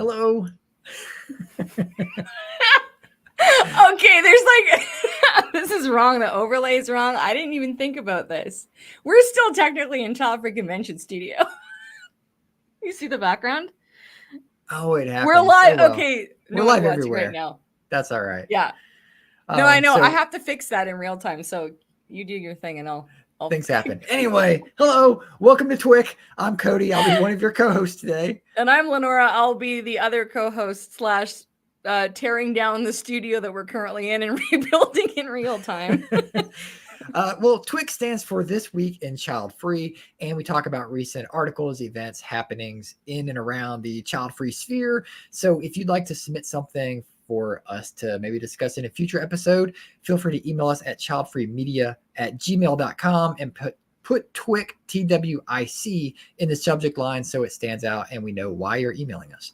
Hello. Okay, there's like, this is wrong. The overlay is wrong. I didn't even think about this. We're still technically in Childfree Convention Studio. You see the background? Oh, it happens. We're live. Oh, well. Okay, We're no one's live watching everywhere. right now. That's all right. Yeah. No, I know. So I have to fix that in real time. So you do your thing and I'll things happen. Anyway, hello. Welcome to t.w.i.c. I'm Cody. I'll be one of your co-hosts today. And I'm LeNora. I'll be the other co-host slash tearing down the studio that we're currently in and rebuilding in real time. Well, t.w.i.c stands for This Week in Child Free, and we talk about recent articles, events, happenings in and around the child-free sphere. So if you'd like to submit something for us to maybe discuss in a future episode, feel free to email us at childfreemedia@gmail.com and put t.w.i.c, T.w.i.c in the subject line so it stands out and we know why you're emailing us.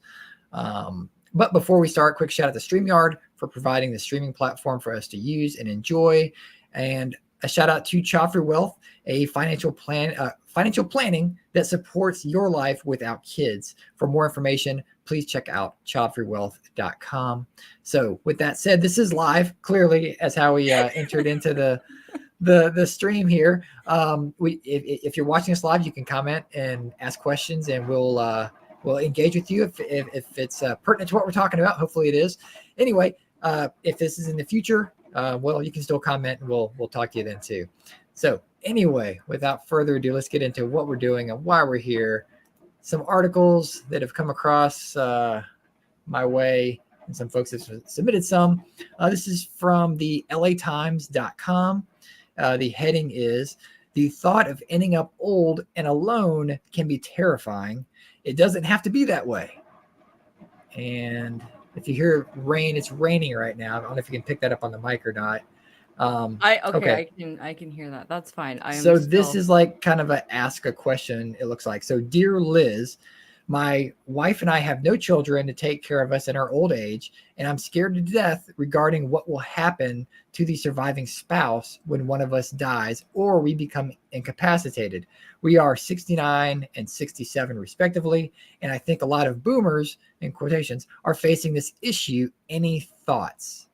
But before we start, quick shout out to StreamYard for providing the streaming platform for us to use and enjoy. And a shout out to Childfree Wealth, a financial planning that supports your life without kids. For more information, please check out childfreewealth.com. So with that said, this is live, clearly, as how we entered into the stream here. If you're watching us live, you can comment and ask questions, and we'll engage with you if it's pertinent to what we're talking about. Hopefully it is. Anyway, if this is in the future, well, you can still comment and we'll talk to you then too. So anyway, without further ado, let's get into what we're doing and why we're here. Some articles that have come across my way, and some folks have submitted some. This is from the latimes.com. The heading is, "The thought of ending up old and alone can be terrifying. It doesn't have to be that way." And if you hear rain, it's raining right now. I don't know if you can pick that up on the mic or not. I can hear that. That's fine. This is like kind of ask a question, it looks like. So, dear Liz, my wife and I have no children to take care of us in our old age, and I'm scared to death regarding what will happen to the surviving spouse when one of us dies or we become incapacitated. We are 69 and 67 respectively, and I think a lot of boomers, in quotations, are facing this issue. Any thoughts?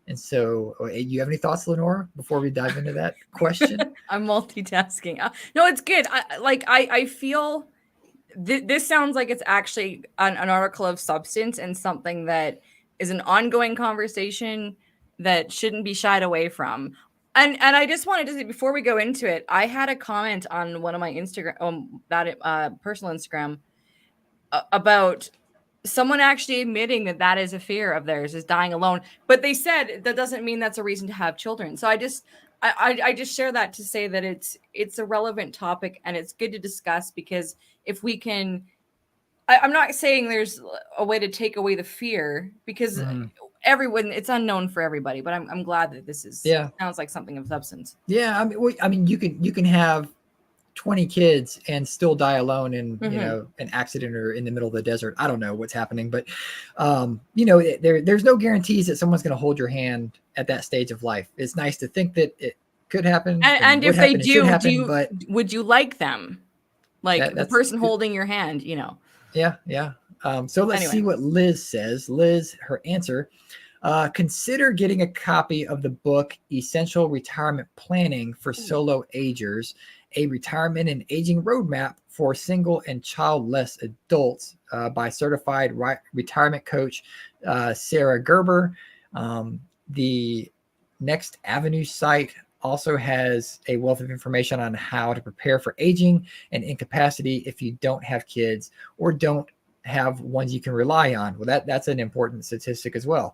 And so, you have any thoughts, LeNora, before we dive into that question? I'm multitasking. No, it's good. I feel this sounds like it's actually an article of substance and something that is an ongoing conversation that shouldn't be shied away from. And I just wanted to say, before we go into it, I had a comment on one of my Instagram, personal Instagram, about someone actually admitting that is a fear of theirs, is dying alone. But they said that doesn't mean that's a reason to have children. So I just share that to say that it's a relevant topic and it's good to discuss, because if we can, I'm not saying there's a way to take away the fear, because everyone, it's unknown for everybody, but I'm glad that this is, sounds like something of substance. Yeah. I mean, you can have 20 kids and still die alone in, an accident or in the middle of the desert. I don't know what's happening, but, there's no guarantees that someone's going to hold your hand at that stage of life. It's nice to think that it could happen. And if they do, would you like them? Like the person holding your hand, Yeah. So let's see what Liz says. Liz, her answer, consider getting a copy of the book, Essential Retirement Planning for Solo Agers, a retirement and aging roadmap for single and childless adults, by certified retirement coach Sarah Gerber. The Next Avenue site also has a wealth of information on how to prepare for aging and incapacity if you don't have kids or don't have ones you can rely on. Well, that's an important statistic as well.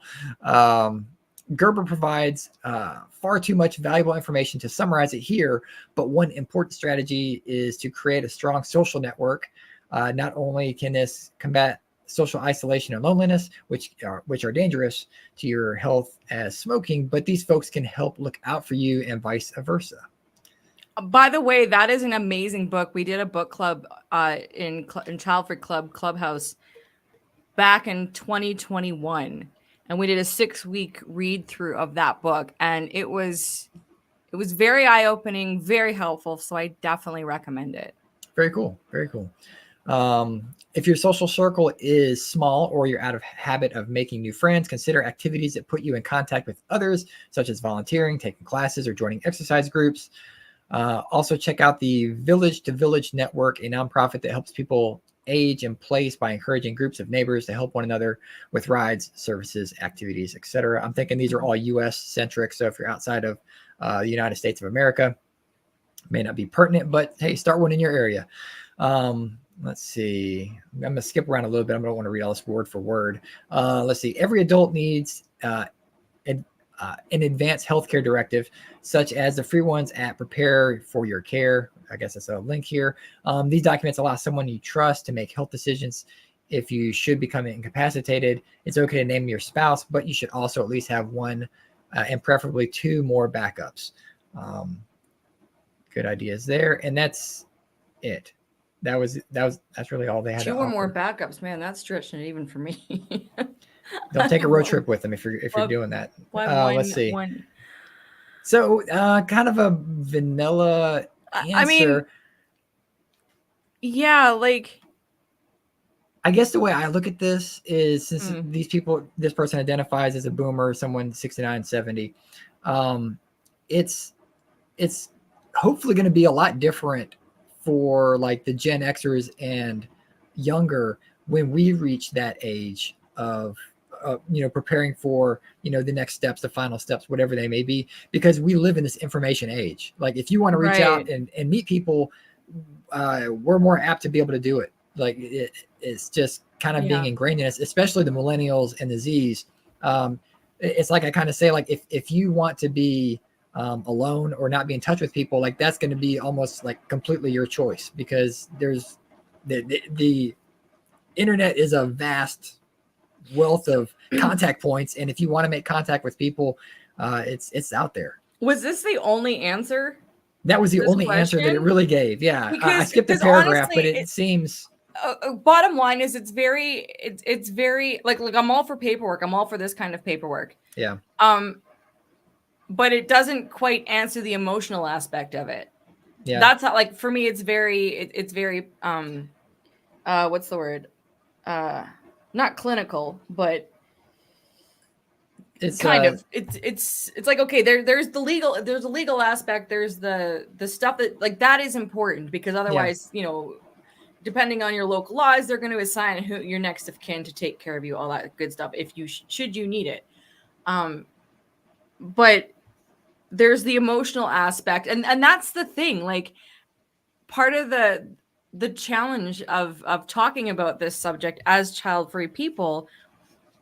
Gerber provides far too much valuable information to summarize it here, but one important strategy is to create a strong social network. Not only can this combat social isolation and loneliness, which are dangerous to your health as smoking, but these folks can help look out for you and vice versa. By the way, that is an amazing book. We did a book club in Childfree Clubhouse back in 2021, and we did a 6-week read through of that book, and it was very eye-opening, very helpful. So I definitely recommend it. Very cool. Very cool. If your social circle is small or you're out of habit of making new friends, consider activities that put you in contact with others, such as volunteering, taking classes, or joining exercise groups. Also, check out the Village to Village Network, a nonprofit that helps people age in place by encouraging groups of neighbors to help one another with rides, services, activities, etc. I'm thinking these are all U.S. centric, so if you're outside of the United States of America, may not be pertinent, but hey, start one in your area. Let's see. I'm going to skip around a little bit. I don't want to read all this word for word. Let's see. Every adult needs an advanced healthcare directive, such as the free ones at Prepare for Your Care. I guess that's a link here. These documents allow someone you trust to make health decisions. If you should become incapacitated, it's okay to name your spouse, but you should also at least have one and preferably two more backups. Good ideas there. And that's it. That's really all they had to Two or more offer. backups, man. That's stretching it even for me. Don't take a road trip with them if you're doing that. Let's see. So, kind of a vanilla answer. I mean, yeah, like, I guess the way I look at this is, since this person identifies as a boomer, someone 69, 70, it's hopefully going to be a lot different for like the Gen Xers and younger when we reach that age of preparing for the next steps, the final steps, whatever they may be, because we live in this information age. Like if you want to reach out and meet people, we're more apt to be able to do it. Like it's just kind of being ingrained in us, especially the millennials and the Z's. It's like I kind of say, like if you want to be alone or not be in touch with people, like that's going to be almost like completely your choice, because there's the internet is a vast wealth of contact points, and if you want to make contact with people, it's out there. Was this the only answer? That was the only answer that it really gave. Yeah, I skipped a paragraph, honestly, but it seems. Bottom line is, it's very like I'm all for paperwork. I'm all for this kind of paperwork. Yeah. But it doesn't quite answer the emotional aspect of it. Yeah. That's how, like, for me, it's very what's the word? Not clinical, but it's kind of it's like, okay, there's a legal aspect, there's the stuff that, like, that is important, because otherwise, depending on your local laws, they're going to assign who your next of kin to take care of you, all that good stuff, if you should you need it. But there's the emotional aspect, and that's the thing. Like, part of the challenge of talking about this subject as child-free people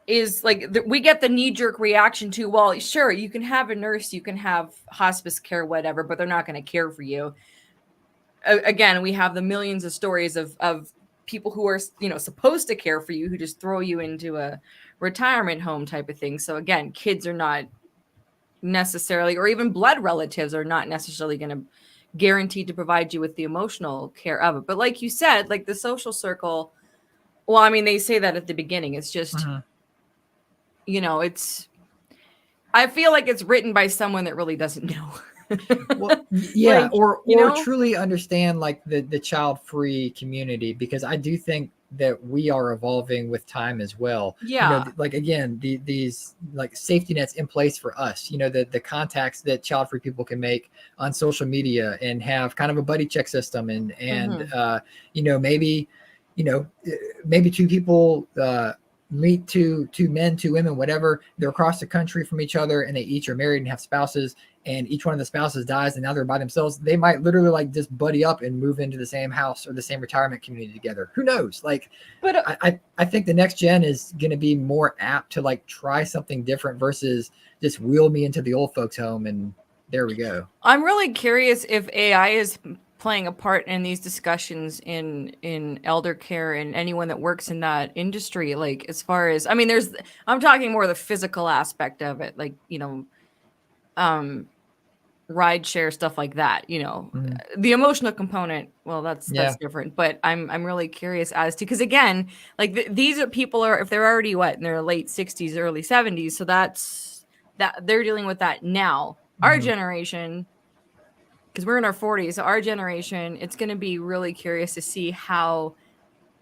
is, like, we get the knee-jerk reaction to, well, sure, you can have a nurse, you can have hospice care, whatever, but they're not going to care for you. Again, we have the millions of stories of people who are supposed to care for you, who just throw you into a retirement home type of thing. So again, kids are not necessarily, or even blood relatives are not necessarily going to guaranteed to provide you with the emotional care of it. But like you said, like the social circle, well, I mean, they say that at the beginning. It's just, it's, I feel like it's written by someone that really doesn't know. Well, yeah, like, or truly understand like the child-free community, because I do think that we are evolving with time as well. Yeah. Like again, these like safety nets in place for us, the contacts that child-free people can make on social media and have kind of a buddy check system, and maybe two people meet two men, two women, whatever, they're across the country from each other, and they each are married and have spouses, and each one of the spouses dies and now they're by themselves. They might literally like just buddy up and move into the same house or the same retirement community together. Who knows? Like, but I think the next gen is going to be more apt to like try something different versus just wheel me into the old folks home and there we go. I'm really curious if AI is playing a part in these discussions in elder care and anyone that works in that industry. Like, as far as, I mean, I'm talking more the physical aspect of it, like, ride share, stuff like that, the emotional component. Well, that's different, but I'm really curious as to, because again, like these are people if they're already in their late 60s, early 70s. So that's they're dealing with that now. Our generation, because we're in our 40s, our generation, it's going to be really curious to see how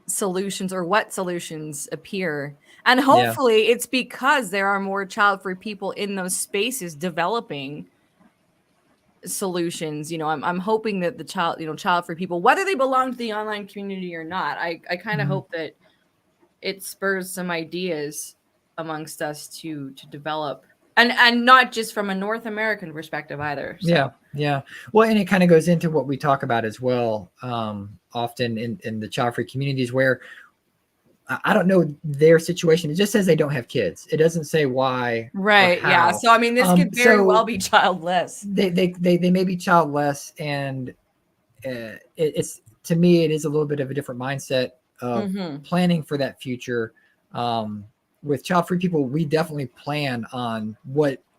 solutions or what solutions appear. And Yeah. hopefully it's because there are more child-free people in those spaces developing solutions. I'm hoping that the child-free people, whether they belong to the online community or not, I kind of Mhm. hope that it spurs some ideas amongst us to develop, and not just from a North American perspective either. So. Yeah. Well, and it kind of goes into what we talk about as well, often in the child-free communities, where I don't know their situation. It just says they don't have kids. It doesn't say why or Right. Yeah. how. So I mean, this could very well be childless. They may be childless, and it's, to me, it is a little bit of a different mindset of planning for that future. With child-free people, we definitely plan on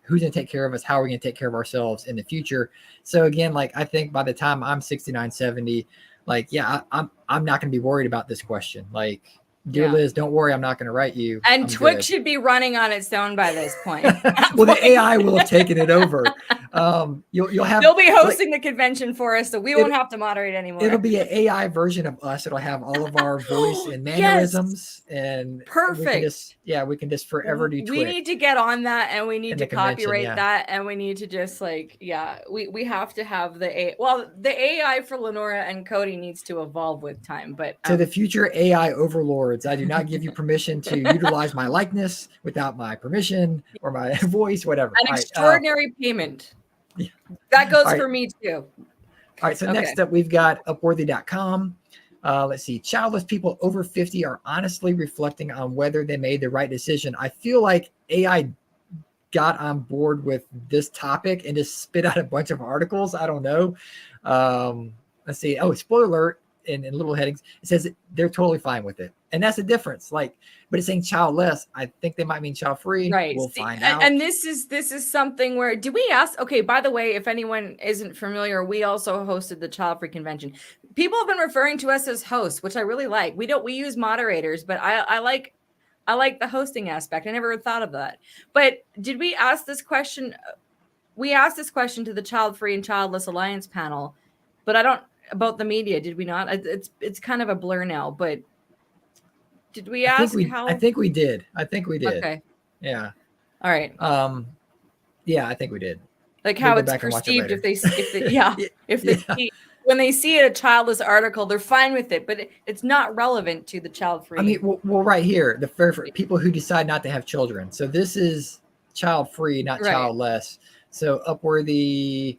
who's going to take care of us, how we're going to take care of ourselves in the future. So again, like, I think by the time I'm 69, 70, like, yeah, I'm not going to be worried about this question. Like, dear Liz, don't worry, I'm not going to write you. And t.w.i.c should be running on its own by this point. Well, the AI will have taken it over. You'll have, they'll be hosting the convention for us, so we won't have to moderate anymore. It'll be an AI version of us. It'll have all of our voice and mannerisms, and perfect. We can just forever do we need to get on that, and we need to copyright that, and we need to just we have to have the AI for LeNora and Cody needs to evolve with time. But to the future AI overlords, I do not give you permission to utilize my likeness without my permission or my voice, whatever. An extraordinary payment. Yeah. That goes for me too. All right, so next up, we've got Upworthy.com. Let's see. Childless people over 50 are honestly reflecting on whether they made the right decision. I feel like AI got on board with this topic and just spit out a bunch of articles. I don't know. Let's see. Oh, spoiler alert. In little headings, it says they're totally fine with it, and that's the difference. Like, but it's saying childless. I think they might mean child free. Right. We'll find out. And this is something where, did we ask? Okay, by the way, if anyone isn't familiar, we also hosted the Child Free Convention. People have been referring to us as hosts, which I really like. We use moderators, but I like the hosting aspect. I never thought of that. But did we ask this question? We asked this question to the Child Free and Childless Alliance panel, but I don't. About the media, did we not? It's kind of a blur now, but did we ask how? I think we did. Okay. Yeah. All right. Yeah, I think we did. Like how it's perceived if they when they see a childless article, they're fine with it, but it's not relevant to the child free. I mean, well, right here, for people who decide not to have children. So this is child free, not childless. So Upworthy,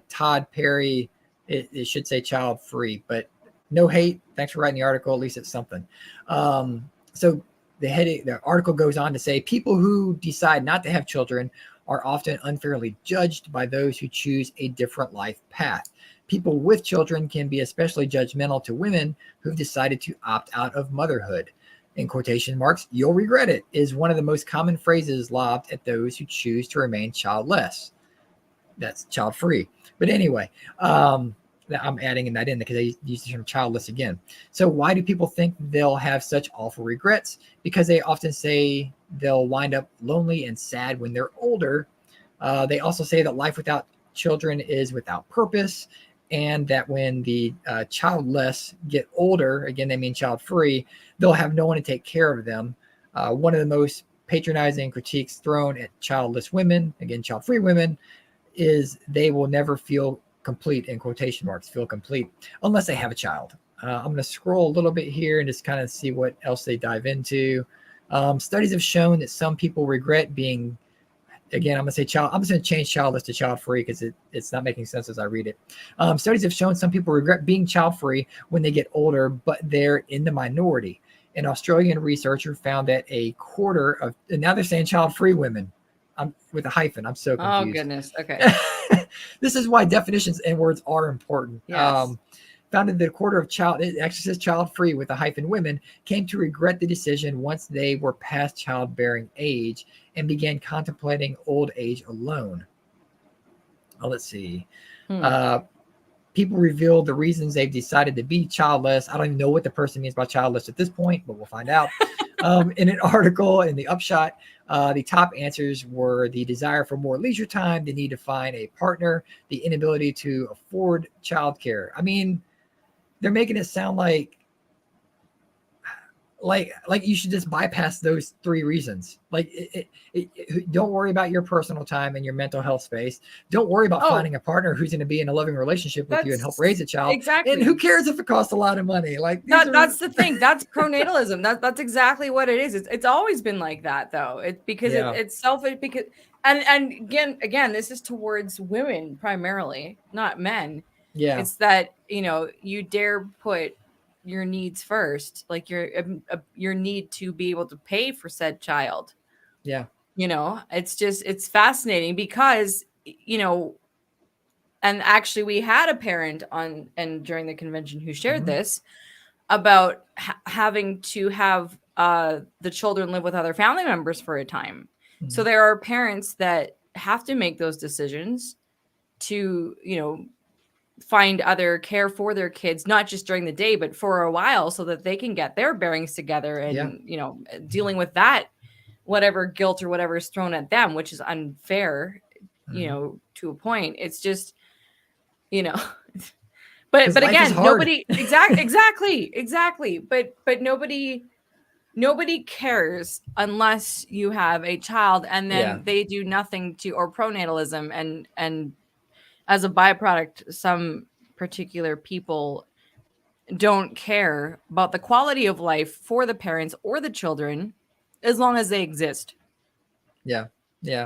Todd Perry, it should say child free, but no hate. Thanks for writing the article. At least it's something. So the article goes on to say people who decide not to have children are often unfairly judged by those who choose a different life path. People with children can be especially judgmental to women who've decided to opt out of motherhood. In quotation marks, "You'll regret it" is one of the most common phrases lobbed at those who choose to remain childless. That's child free. But anyway, I'm adding that in because I used the term childless again. So why do people think they'll have such awful regrets? Because they often say they'll wind up lonely and sad when they're older. They also say that life without children is without purpose, and that when the childless get older, again, they mean child free, they'll have no one to take care of them. One of the most patronizing critiques thrown at childless women, again, child free women, is they will never feel complete, in quotation marks, feel complete unless they have a child. I'm going to scroll a little bit here and just kind of see what else they dive into. Studies have shown that some people regret being, again, I'm going to say change childless to child free because it's not making sense as I read it. Studies have shown some people regret being child free when they get older, but they're in the minority. An Australian researcher found that a quarter of, and now they're saying child free women, with a hyphen. I'm so confused. Oh, goodness. Okay. This is why definitions and words are important. Yes. Founded that a quarter of it actually says child free with a hyphen women, came to regret the decision once they were past childbearing age and began contemplating old age alone. Let's see. People revealed the reasons they've decided to be childless. I don't even know what the person means by childless at this point, but we'll find out. In an article in the Upshot, the top answers were the desire for more leisure time, the need to find a partner, the inability to afford childcare. I mean, they're making it sound like like you should just bypass those 3 reasons. Like don't worry about your personal time and your mental health space. Don't worry about finding a partner who's going to be in a loving relationship with you and help raise a child. Exactly. And who cares if it costs a lot of money? Like that's the thing. That's pronatalism. That's exactly what it is. It's always been like that, though. It's selfish because and again, this is towards women primarily, not men. Yeah. It's that, you dare put your needs first, like your need to be able to pay for said child. Yeah. It's fascinating because, and actually we had a parent on and during the convention who shared this about having to have the children live with other family members for a time. So there are parents that have to make those decisions to, find other care for their kids, not just during the day, but for a while, so that they can get their bearings together and, dealing with that, whatever guilt or whatever is thrown at them, which is unfair, to a point. It's just, but again, nobody exactly. But nobody cares unless you have a child and then they do nothing to, or pronatalism and as a byproduct, some particular people don't care about the quality of life for the parents or the children as long as they exist. Yeah.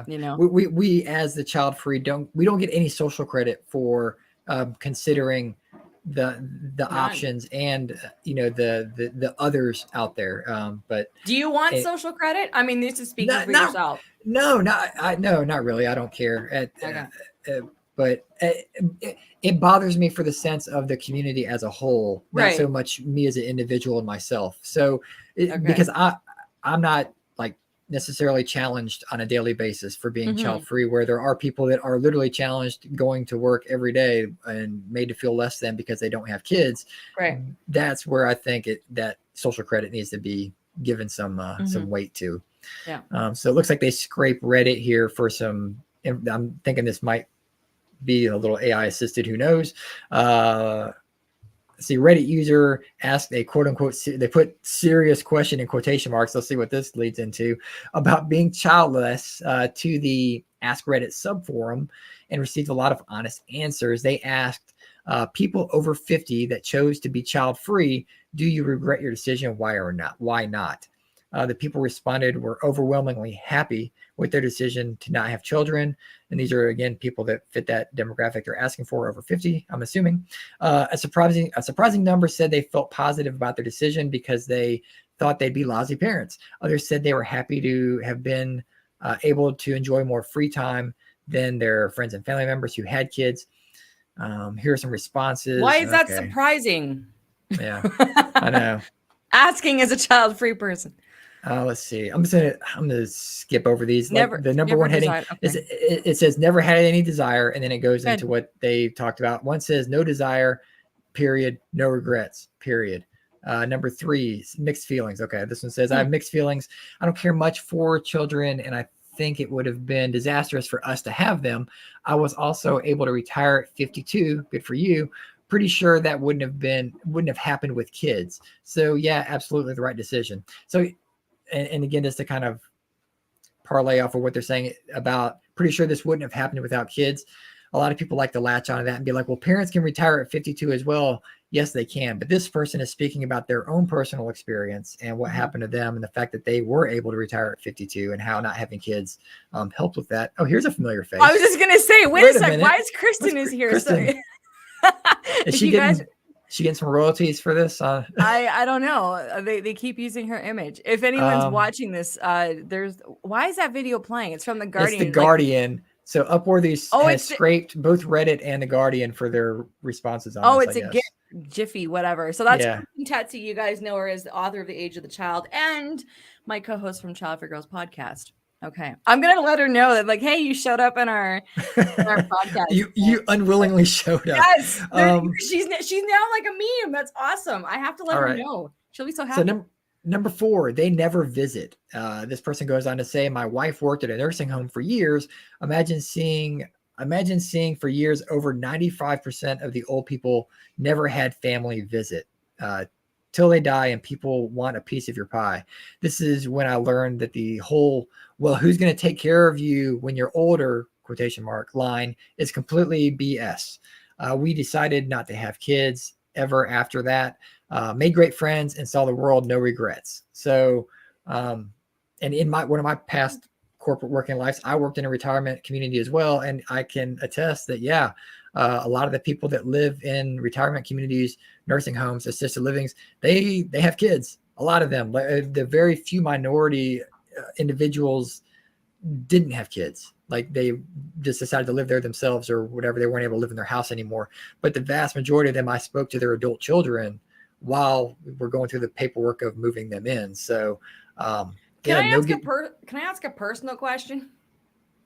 We as the Childfree don't get any social credit for considering the options and the others out there. But do you want social credit? I mean, this is speaking for yourself. No, not really. I don't care. But it bothers me for the sense of the community as a whole, not so much me as an individual and myself. So because I'm not like necessarily challenged on a daily basis for being child free, where there are people that are literally challenged going to work every day and made to feel less than because they don't have kids. Right. That's where I think that social credit needs to be given some weight to. Yeah. So it looks like they scrape Reddit here for some. I'm thinking this might be a little AI assisted. Who knows? See, Reddit user asked a quote unquote, they put serious question in quotation marks. Let's see what this leads into, about being childless to the Ask Reddit subforum, and received a lot of honest answers. They asked people over 50 that chose to be child free, do you regret your decision? Why not? The people responded were overwhelmingly happy with their decision to not have children. And these are, again, people that fit that demographic they're asking for, over 50, I'm assuming. A surprising number said they felt positive about their decision because they thought they'd be lousy parents. Others said they were happy to have been able to enjoy more free time than their friends and family members who had kids. Here are some responses. Why is that surprising? Yeah, I know. Asking as a child-free person. Let's see. I'm gonna skip over these. The number one heading is it says never had any desire, and then it goes into what they talked about. One says no desire, period. No regrets, period. Number 3, mixed feelings. Okay, this one says I have mixed feelings. I don't care much for children, and I think it would have been disastrous for us to have them. I was also able to retire at 52. Good for you. Pretty sure that wouldn't have happened with kids. So yeah, absolutely the right decision. So. And again, just to kind of parlay off of what they're saying about, pretty sure this wouldn't have happened without kids. A lot of people like to latch onto that and be like, well, parents can retire at 52 as well. Yes, they can. But this person is speaking about their own personal experience and what happened to them and the fact that they were able to retire at 52 and how not having kids helped with that. Oh, here's a familiar face. I was just going to say, wait a second. Why is Kristen is here? Kristen? Is she getting some royalties for this? I don't know. They keep using her image. If anyone's watching this, why is that video playing? It's from The Guardian. It's The Guardian. So Upworthy has scraped both Reddit and The Guardian for their responses on this. Oh, it's a Jiffy, whatever. So that's t.w.i.c. You guys know her as the author of The Age of the Child and my co-host from Child Free Girls podcast. Okay, I'm gonna let her know that, like, hey, you showed up in our podcast. you unwillingly showed up. Yes, she's now like a meme. That's awesome. I have to let her know. She'll be so happy. So number 4, they never visit. This person goes on to say, my wife worked at a nursing home for years. Imagine seeing for years over 95% of the old people never had family visit. till they die, and people want a piece of your pie. This is when I learned that the whole, well, who's going to take care of you when you're older, quotation mark, line is completely BS. We decided not to have kids ever after that, made great friends, and saw the world, no regrets. So, and in one of my past corporate working lives, I worked in a retirement community as well. And I can attest that, yeah, a lot of the people that live in retirement communities, nursing homes, assisted livings, they have kids. A lot of them, the very few minority individuals didn't have kids. Like they just decided to live there themselves or whatever. They weren't able to live in their house anymore. But the vast majority of them, I spoke to their adult children while we're going through the paperwork of moving them in. So, can I ask a personal question?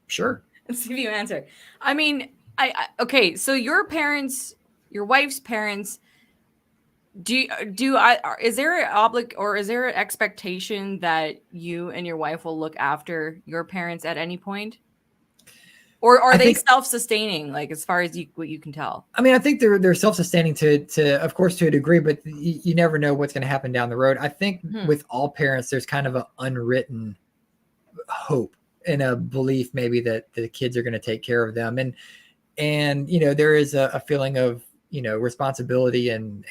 Sure. Let's see if you answer. I mean, okay. So your parents, your wife's parents, is there an expectation that you and your wife will look after your parents at any point? Or are they self-sustaining, like as far as what you can tell? I mean, I think they're self-sustaining to of course, to a degree, but you never know what's going to happen down the road. I think with all parents, there's kind of an unwritten hope and a belief maybe that the kids are going to take care of them. And, you know, there is a feeling of, you know, responsibility and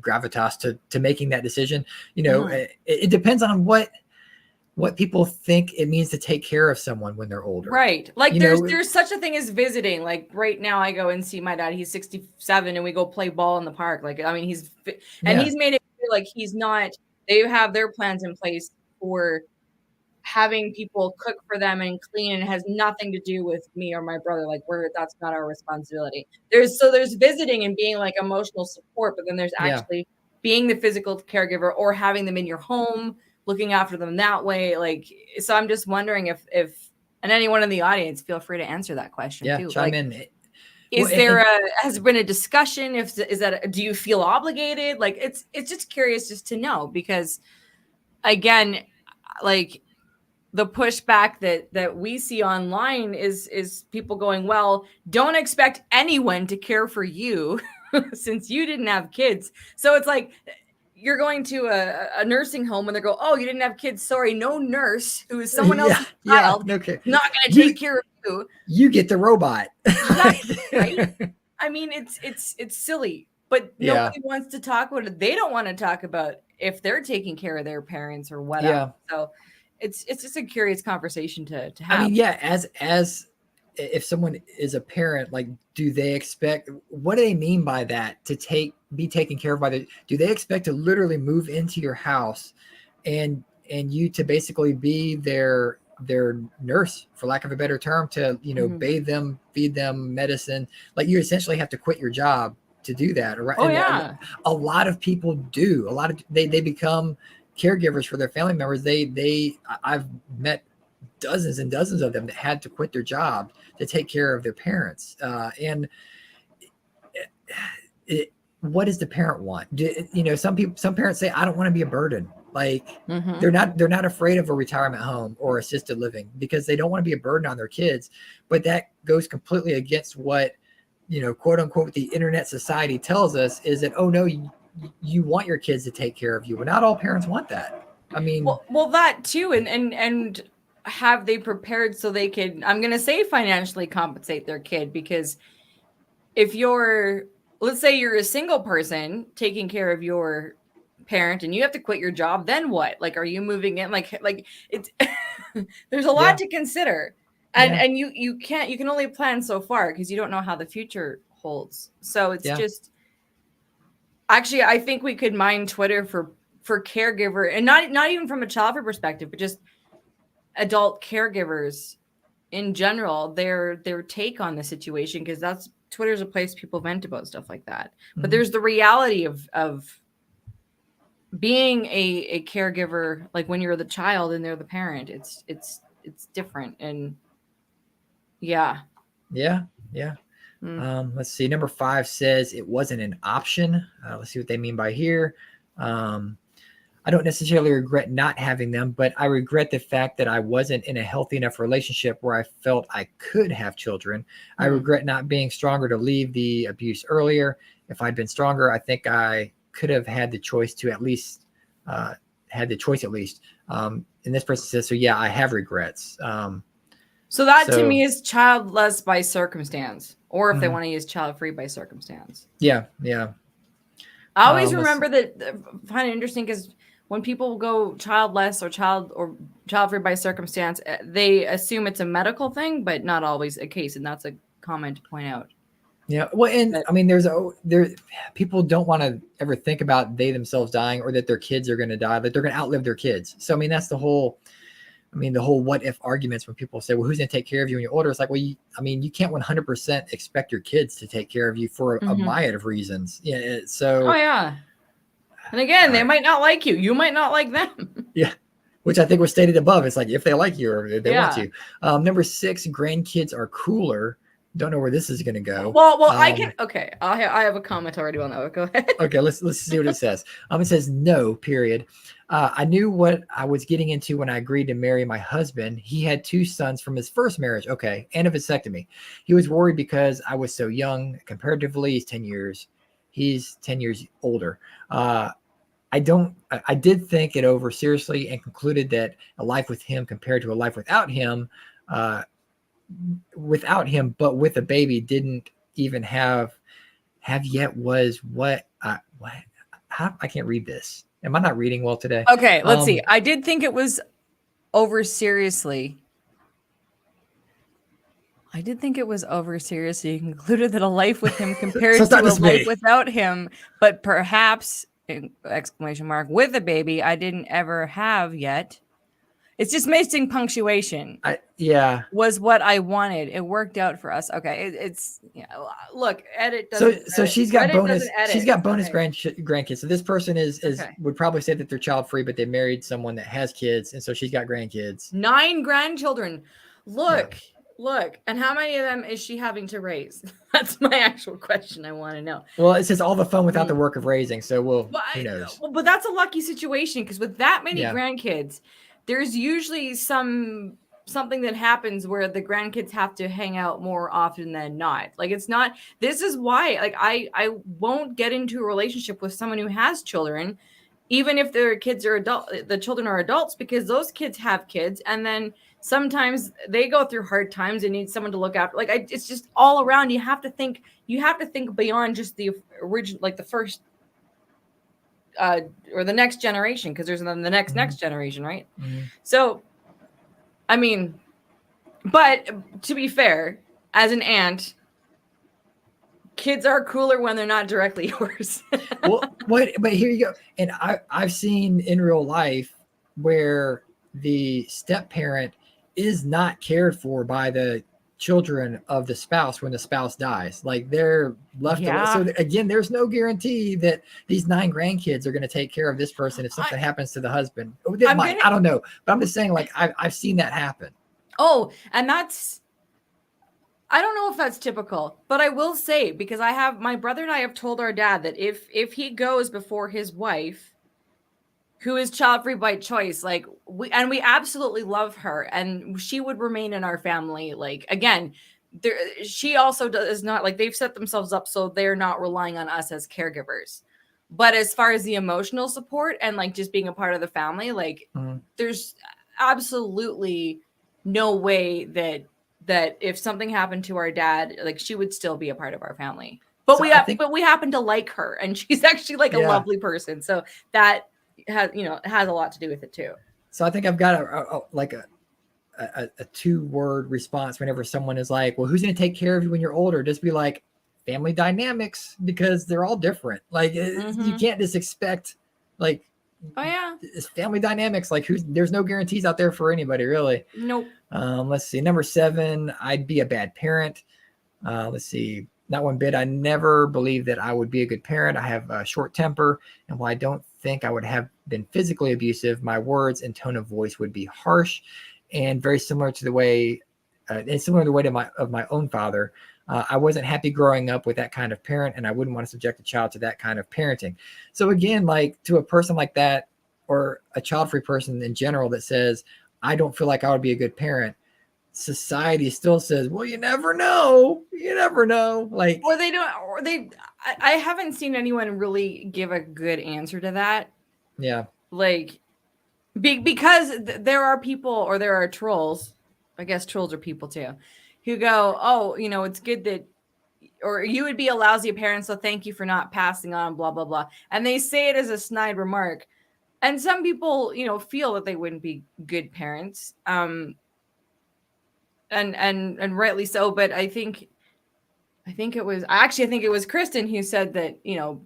gravitas to making that decision. You know, it depends on what people think it means to take care of someone when they're older. Right. Like there's such a thing as visiting. Like right now I go and see my dad, he's 67 and we go play ball in the park. Like, I mean, he's made it feel like he's not, they have their plans in place for having people cook for them and clean, and it has nothing to do with me or my brother. Like that's not our responsibility. There's visiting and being like emotional support, but then there's actually being the physical caregiver or having them in your home, looking after them that way. Like, so I'm just wondering if, and anyone in the audience, feel free to answer that question too. Chime in. Has been a discussion? Do you feel obligated? Like it's just curious just to know, because again, like the pushback that we see online is people going, well, don't expect anyone to care for you since you didn't have kids. So it's like, you're going to a nursing home and they go, oh, you didn't have kids. Sorry, no nurse who is someone else's child not going to take care of you. You get the robot. Right? I mean, it's silly, but nobody wants to talk about it. They don't want to talk about if they're taking care of their parents or whatever. So it's just a curious conversation to have. I mean, as if someone is a parent, like, do they expect, what do they mean by that, to be taken care of by do they expect to literally move into your house and you to basically be their nurse, for lack of a better term, to, you know, bathe them, feed them medicine? Like, you essentially have to quit your job to do that. Right? Oh, yeah. A lot of people do. They become caregivers for their family members. I've met dozens and dozens of them that had to quit their job to take care of their parents. And what does the parent want? You know, some parents say, I don't want to be a burden. Like they're not afraid of a retirement home or assisted living because they don't want to be a burden on their kids. But that goes completely against what, you know, quote unquote, the internet society tells us, is that, oh no, you want your kids to take care of you. But not all parents want that. I mean, well that too. And have they prepared so they can, I'm going to say, financially compensate their kid? Because if let's say you're a single person taking care of your parent and you have to quit your job, then what? Like, are you moving in? Like it's, there's a lot to consider. And you can only plan so far because you don't know how the future holds. So it's just, actually, I think we could mine Twitter for caregiver, and not even from a childcare perspective, but just adult caregivers in general, their take on the situation, because Twitter's a place people vent about stuff like that. But there's the reality of being a caregiver, like when you're the child and they're the parent. It's different. And let's see. Number 5 says it wasn't an option. Let's see what they mean by here. I don't necessarily regret not having them, but I regret the fact that I wasn't in a healthy enough relationship where I felt I could have children. I regret not being stronger to leave the abuse earlier. If I'd been stronger, I think I could have had the choice to at least And this person says, so yeah, I have regrets. So that to me is childless by circumstance, or if they want to use child-free by circumstance. Yeah, yeah. I always remember that. Find it interesting because when people go childless or child-free by circumstance, they assume it's a medical thing, but not always a case, and that's a comment to point out. Yeah, well, and I mean, people don't want to ever think about they themselves dying or that their kids are going to die, that they're going to outlive their kids. So I mean, that's the whole what if arguments when people say, well, who's going to take care of you when you're older? It's like, well, you can't 100% expect your kids to take care of you for a myriad of reasons. Yeah. So. Oh yeah. And again, they might not like you. You might not like them. Yeah. Which I think was stated above. It's like, if they like you or if they want you. Number 6, grandkids are cooler. Don't know where this is going to go. Well, I can. Okay. I have a comment already on that. Go ahead. Okay. Let's see what it says. It says no, period. I knew what I was getting into when I agreed to marry my husband. He had 2 sons from his first marriage. Okay. And a vasectomy. He was worried because I was so young. Comparatively, he's 10 years older. I did think it over seriously and concluded that a life with him compared to a life without him, but with a baby didn't even have yet was what I can't read this. Am I not reading well today? Okay, let's see. I did think it was over seriously. You concluded that a life with him compared to a life without him, but perhaps exclamation mark with a baby I didn't ever have yet. It's just missing punctuation. Was what I wanted. It worked out for us. Okay, look, edit. So she's got bonus. She's got bonus grandkids. So this person would probably say that they're child free, but they married someone that has kids, and so she's got grandkids. 9 grandchildren. Look, and how many of them is she having to raise? That's my actual question. I want to know. Well, it says all the fun without the work of raising. So who knows? But that's a lucky situation because with that many grandkids, there's usually something that happens where the grandkids have to hang out more often than not. Like this is why, like, I won't get into a relationship with someone who has children, even if their kids are the children are adults, because those kids have kids. And then sometimes they go through hard times and need someone to look after. It's just all around. You have to think beyond just the original, like the first, or the next generation, because there's the next generation, right? So, I mean, but to be fair, as an aunt, kids are cooler when they're not directly yours. But here you go. And I've seen in real life where the step parent is not cared for by the children of the spouse when the spouse dies. Like, they're left alone. So again, there's no guarantee that these 9 grandkids are going to take care of this person if something happens to the husband. I don't know, but I'm just saying, like, I've seen that happen. Oh, and I don't know if that's typical, but I will say, because my brother and I have told our dad that if he goes before his wife, who is child-free by choice, like, we absolutely love her, and she would remain in our family. Like, again, she also does not, like, they've set themselves up so they're not relying on us as caregivers. But as far as the emotional support and, like, just being a part of the family, like, there's absolutely no way that if something happened to our dad, like, she would still be a part of our family. But so we happen to like her, and she's actually like a lovely person. So that has a lot to do with it too. So I think I've got a 2-word response whenever someone is like, well, who's going to take care of you when you're older? Just be like, family dynamics, because they're all different. Like, you can't just expect, like, it's family dynamics. Like, there's no guarantees out there for anybody, really. Nope. Let's see. Number 7, I'd be a bad parent. Let's see. Not one bit. I never believed that I would be a good parent. I have a short temper, and while I don't think I would have been physically abusive, my words and tone of voice would be harsh and very similar to the way of my own father. I wasn't happy growing up with that kind of parent, and I wouldn't want to subject a child to that kind of parenting. So again, like, to a person like that, or a child-free person in general that says, I don't feel like I would be a good parent, society still says, well, you never know. You never know. Like, or they don't, or they, I haven't seen anyone really give a good answer to that. yeah. Like, because there are people, or there are trolls, I guess trolls are people too, who go, oh, you know, it's good that, or you would be a lousy parent, so thank you for not passing on, blah, blah, blah. And they say it as a snide remark. And some people, you know, feel that they wouldn't be good parents. And rightly so. But I think it was Kristen who said that, you know,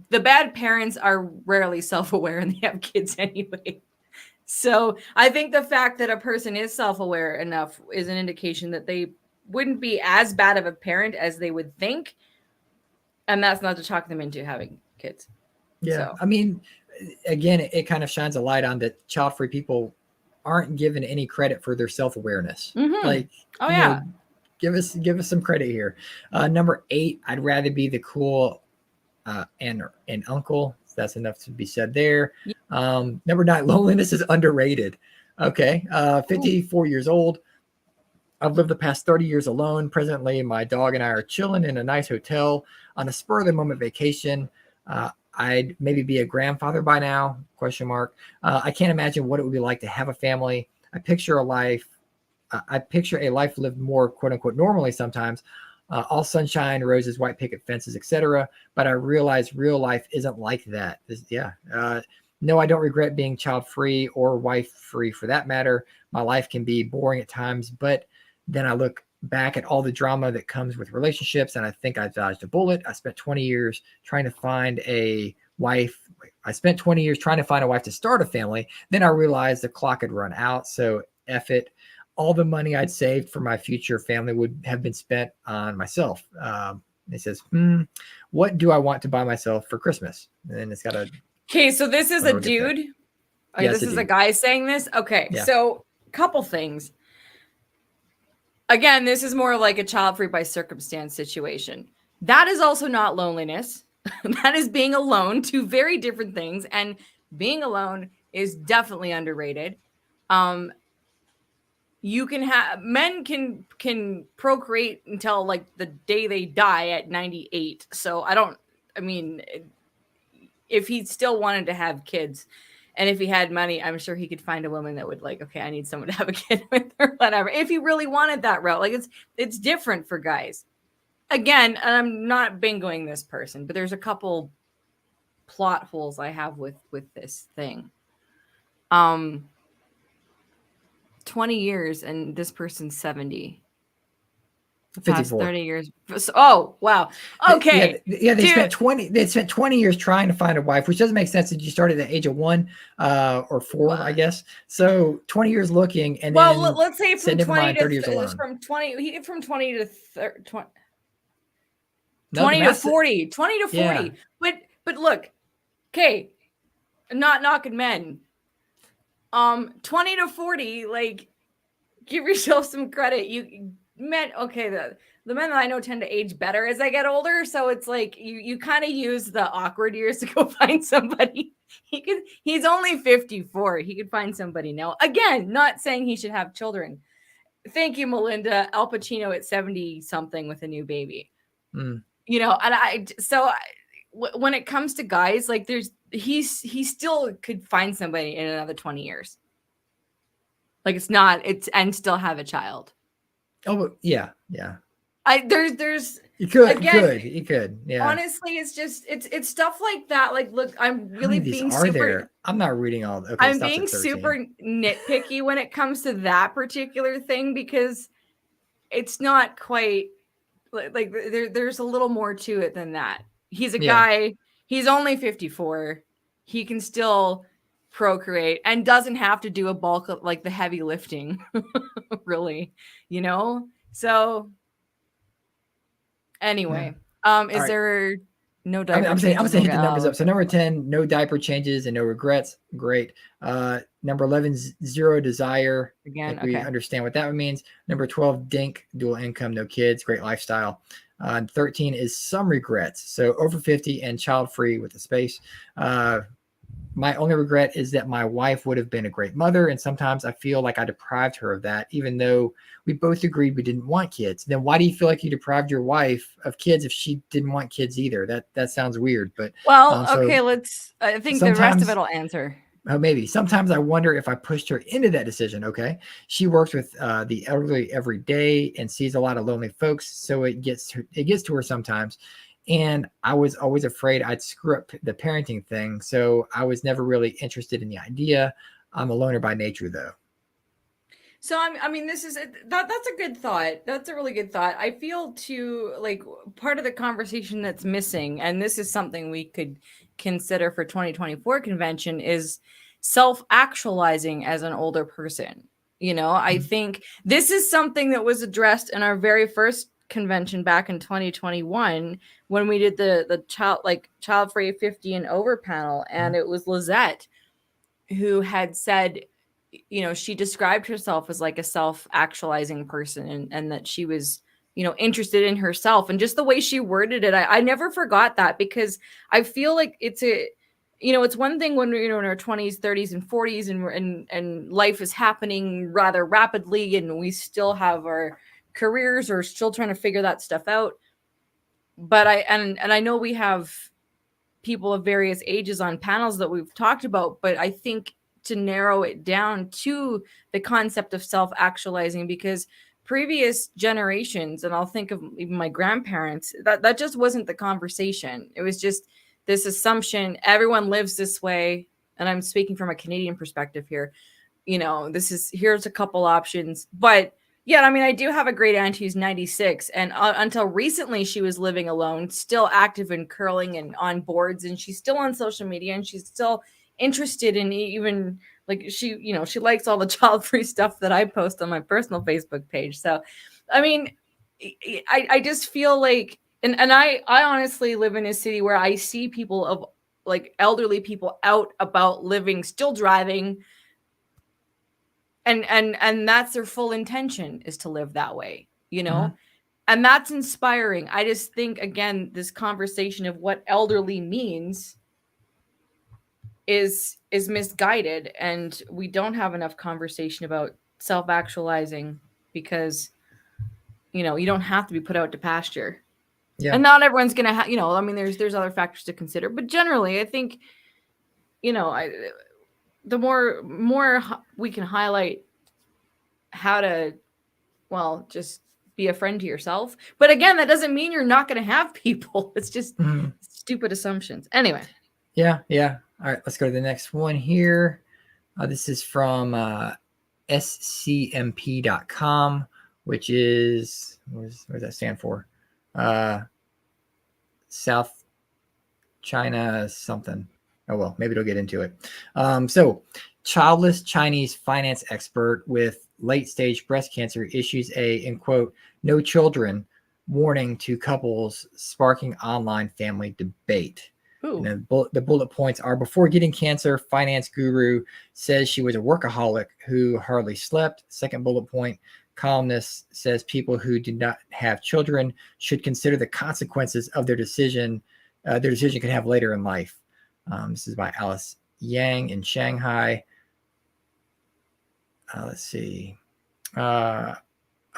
the bad parents are rarely self-aware and they have kids anyway. So I think the fact that a person is self-aware enough is an indication that they wouldn't be as bad of a parent as they would think. And that's not to talk them into having kids. Yeah. So. I mean, again, it kind of shines a light on that child-free people aren't given any credit for their self-awareness. Mm-hmm. Like, oh yeah, give us some credit here. Number 8, I'd rather be the cool and uncle. That's enough to be said there. Number 9, loneliness is underrated. Okay. 54 years old. I've lived the past 30 years alone. Presently, my dog and I are chilling in a nice hotel on a spur of the moment vacation. I'd maybe be a grandfather by now, ? I can't imagine what it would be like to have a family. I picture a life lived more quote unquote normally sometimes, all sunshine, roses, white picket fences, etc. But I realize real life isn't like that. No, I don't regret being child free or wife free for that matter. My life can be boring at times, but then I look back at all the drama that comes with relationships, and I think I dodged a bullet. I spent 20 years trying to find a wife. I spent 20 years trying to find a wife to start a family. Then I realized the clock had run out. So F it. All the money I'd saved for my future family would have been spent on myself. It says, what do I want to buy myself for Christmas? And it's got a... Okay, so this is a dude. Yeah, this is a guy saying this. Okay, yeah. So couple things. Again, this is more like a child free by circumstance situation. That is also not loneliness. That is being alone. Two very different things. And being alone is definitely underrated. You can have men can procreate until like the day they die at 98. So if he still wanted to have kids, and if he had money, I'm sure he could find a woman that would like, okay, I need someone to have a kid with or whatever. If he really wanted that route, like it's different for guys. Again, and I'm not bingoing this person, but there's a couple plot holes I have with this thing. 20 years and this person's 70. The past 30 years. Oh, wow. Okay. Yeah, they spent 20 years trying to find a wife, which doesn't make sense that you started at the age of 1 or 4, I guess. So 20 years looking, and then let's say from 20 to 30 years alone. From 20, he did from 20 to 30, 20, no, 20 to 40, 20 to 40. Yeah. But look, okay, not knocking men. 20 to 40, like, give yourself some credit. You men, okay, the men that I know tend to age better as I get older, so it's like you kind of use the awkward years to go find somebody. He's only 54. He could find somebody now. Again, not saying he should have children. Thank you, Melinda. Al Pacino at 70 something with a new baby. You know, and when it comes to guys, like he still could find somebody in another 20 years. Like and still have a child. Oh yeah. There's you could. Yeah. Honestly, it's stuff like that. Like, look, I'm really being super. There? I'm not reading all. Okay, I'm being super nitpicky when it comes to that particular thing because it's not quite like there's a little more to it than that. He's a guy. He's only 54. He can still procreate and doesn't have to do a bulk of like the heavy lifting, really, you know? So anyway, is there no diaper I'm saying hit the numbers up. So number 10, no diaper changes and no regrets. Great. Number 11, zero desire. Again, we understand what that means. Number 12, dink, dual income, no kids, great lifestyle. 13 is some regrets. So over 50 and child free with a space. My only regret is that my wife would have been a great mother, and sometimes I feel like I deprived her of that, even though we both agreed we didn't want kids. Then why do you feel like you deprived your wife of kids if she didn't want kids either? That sounds weird. But Well, so okay, I think the rest of sometimes, it'll answer. maybe sometimes I wonder if I pushed her into that decision. Okay, she works with the elderly every day and sees a lot of lonely folks, so it gets to her sometimes. And I was always afraid I'd screw up the parenting thing, so I was never really interested in the idea. I'm a loner by nature, though. So I mean, this is that's a good thought. That's a really good thought. I feel too like part of the conversation that's missing, and this is something we could consider for 2024 convention is self-actualizing as an older person. I Mhm. think this is something that was addressed in our very first convention back in 2021 when we did the child free 50 and over panel, and it was Lizette who had said, she described herself as like a self-actualizing person, and that she was, interested in herself, and just the way she worded it, I never forgot that, because I feel like it's one thing when we're in our 20s, 30s, and 40s, and life is happening rather rapidly, and we still have our careers or still trying to figure that stuff out. But I know we have people of various ages on panels that we've talked about, but I think to narrow it down to the concept of self-actualizing, because previous generations, and I'll think of even my grandparents, that just wasn't the conversation. It was just this assumption everyone lives this way, and I'm speaking from a Canadian perspective here. Here's a couple options, but yeah, I mean, I do have a great aunt who's 96, and until recently, she was living alone, still active in curling and on boards, and she's still on social media, and she's still interested in, even like she likes all the child-free stuff that I post on my personal Facebook page. So, I mean, I just feel like, and I honestly live in a city where I see people of like elderly people out about living, still driving, and that's their full intention, is to live that way. Mhm. And that's inspiring. I just think, again, this conversation of what elderly means is misguided, and we don't have enough conversation about self-actualizing, because you don't have to be put out to pasture, Yeah. and not everyone's gonna have, I mean, there's other factors to consider, but generally I think, I the more we can highlight how to, well, just be a friend to yourself. But again, that doesn't mean you're not going to have people. It's just Mhm. stupid assumptions. Anyway. Yeah. Yeah. All right. Let's go to the next one here. This is from scmp.com, which is, what does that stand for? South China something. Oh, well, maybe it'll get into it. So, childless Chinese finance expert with late stage breast cancer issues a, in quote, no children warning to couples, sparking online family debate. And Ooh. the bullet points are: before getting cancer, finance guru says she was a workaholic who hardly slept. Second bullet point: columnist says people who do not have children should consider the consequences of their decision can have later in life. This is by Alice Yang in Shanghai. Let's see. A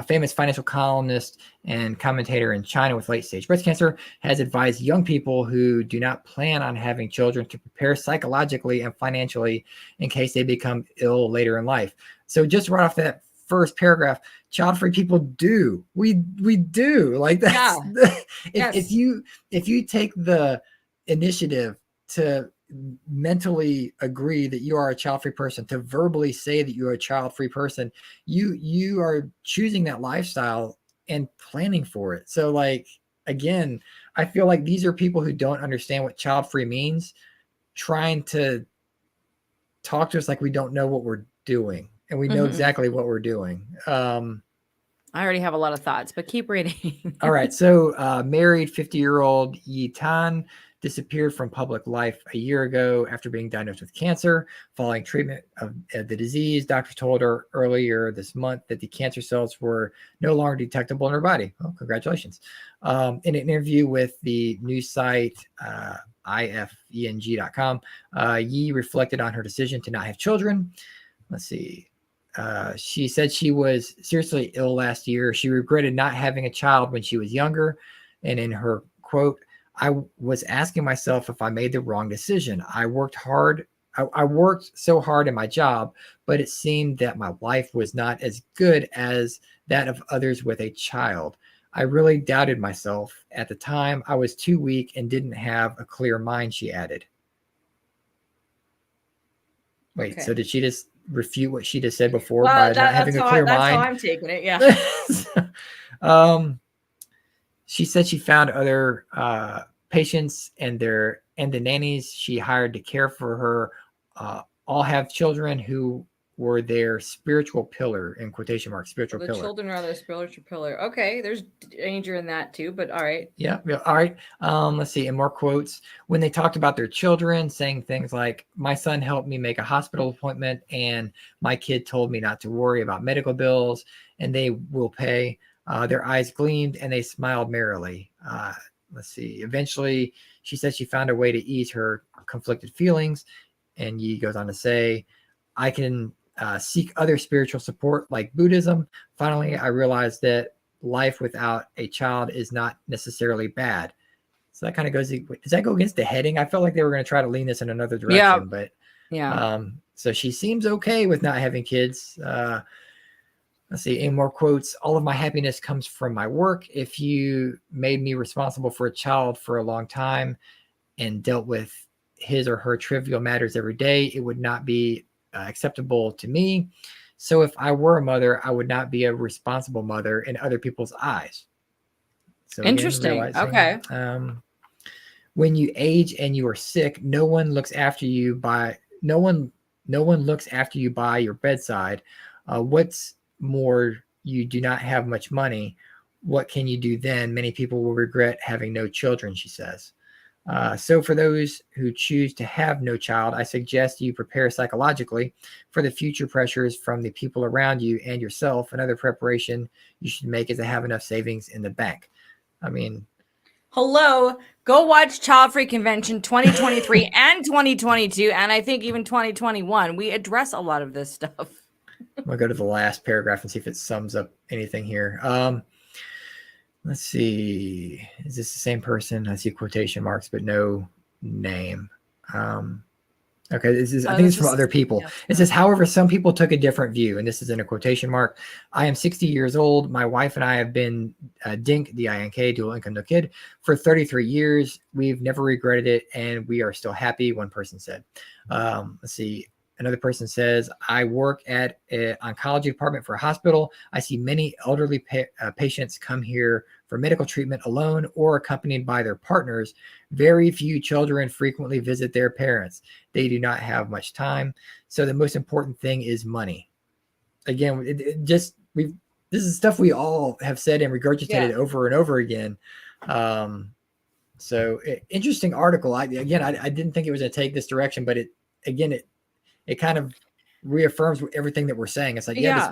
famous financial columnist and commentator in China with late stage breast cancer has advised young people who do not plan on having children to prepare psychologically and financially in case they become ill later in life. So just right off that first paragraph, child-free people do. We do. Like, Yeah. that's if Yes. you take the initiative to mentally agree that you are a child-free person, to verbally say that you're a child-free person, you are choosing that lifestyle and planning for it. So, like, again, I feel like these are people who don't understand what child-free means, trying to talk to us like we don't know what we're doing, and we know Mm-hmm. exactly what we're doing. I already have a lot of thoughts, but keep reading. All right. So, married 50-year-old Yi Tan disappeared from public life a year ago after being diagnosed with cancer. Following treatment of the disease, doctors told her earlier this month that the cancer cells were no longer detectable in her body. Well, congratulations. In an interview with the news site ifeng.com, Yi reflected on her decision to not have children. Let's see. She said she was seriously ill last year. She regretted not having a child when she was younger. And in her quote, I was asking myself if I made the wrong decision. I worked hard. I worked so hard in my job, but it seemed that my life was not as good as that of others with a child. I really doubted myself. At the time, I was too weak and didn't have a clear mind, she added. Wait, Okay. so did she just refute what she just said before Well, by not having a clear that's how mind? I'm taking it. Yeah. She said she found other patients and the nannies she hired to care for her all have children who were their spiritual pillar, in quotation marks, spiritual The pillar. children are their spiritual pillar. Okay, there's danger in that too, but all right. Yeah. All right. Let's see. And more quotes. When they talked about their children, saying things like, my son helped me make a hospital appointment, and my kid told me not to worry about medical bills, and they will pay. Their eyes gleamed and they smiled merrily. Let's see. Eventually, she said she found a way to ease her conflicted feelings. And Yi goes on to say, I can seek other spiritual support like Buddhism. Finally, I realized that life without a child is not necessarily bad. So that kind of goes, does that go against the heading? I felt like they were going to try to lean this in another direction, but so she seems okay with not having kids. Let's see, any more quotes. All of my happiness comes from my work. If you made me responsible for a child for a long time and dealt with his or her trivial matters every day, it would not be acceptable to me. So if I were a mother, I would not be a responsible mother in other people's eyes. So interesting. Again, Okay. When you age and you are sick, no one looks after you by your bedside. What's more, you do not have much money. What can you do then? Many people will regret having no children, she says. So for those who choose to have no child, I suggest you prepare psychologically for the future pressures from the people around you and yourself. Another preparation you should make is to have enough savings in the bank. I mean, hello, go watch Childfree Convention 2023 and 2022, and I think even 2021. We address a lot of this stuff. I'm gonna go to the last paragraph and see if it sums up anything here. Let's see. Is this the same person? I see quotation marks, but no name. Okay, this is, I think it's from other people. Yeah. It says, however, some people took a different view, and this is in a quotation mark. I am 60 years old. My wife and I have been DINK, D-I-N-K, dual income, no kid, for 33 years. We've never regretted it, and we are still happy, one person said. Let's see. Another person says, I work at an oncology department for a hospital. I see many elderly patients come here for medical treatment alone or accompanied by their partners. Very few children frequently visit their parents. They do not have much time. So the most important thing is money. Again, this is stuff we all have said and regurgitated over and over again. So interesting article. I didn't think it was going to take this direction, but it kind of reaffirms everything that we're saying. It's like, just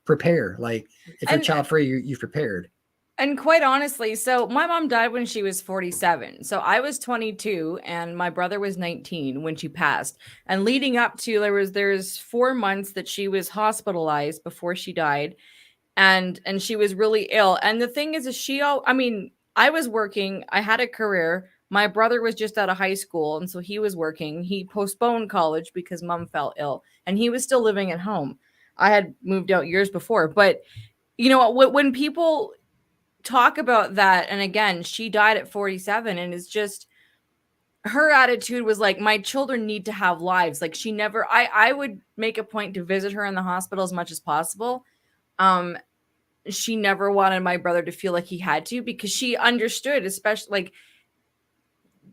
prepare. Like if you're child free, you've prepared. And quite honestly, so my mom died when she was 47. So I was 22 and my brother was 19 when she passed. And leading up to there's 4 months that she was hospitalized before she died. And she was really ill. And the thing is I was working, I had a career. My brother was just out of high school, and so he was working. He postponed college because mom fell ill, and he was still living at home. I had moved out years before, but when people talk about that, and again, she died at 47, and it's just her attitude was like, my children need to have lives. Like I would make a point to visit her in the hospital as much as possible. She never wanted my brother to feel like he had to, because she understood, especially like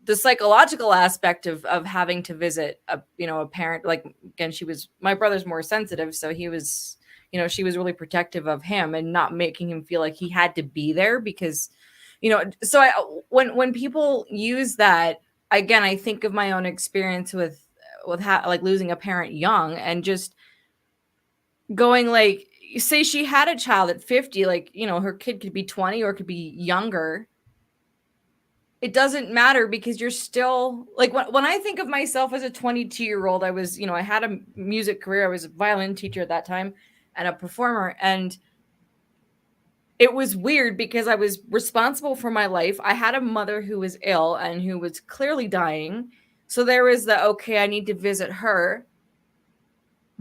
the psychological aspect of having to visit a parent. Like, again, my brother's more sensitive, so he was, she was really protective of him and not making him feel like he had to be there because, so when people use that again, I think of my own experience with like losing a parent young, and just going like, say she had a child at 50, like, you know, her kid could be 20 or it could be younger. It doesn't matter, because you're still like, when I think of myself as a 22-year-old, I was, you know, I had a music career. I was a violin teacher at that time and a performer. And it was weird because I was responsible for my life. I had a mother who was ill and who was clearly dying. So there was the, okay, I need to visit her.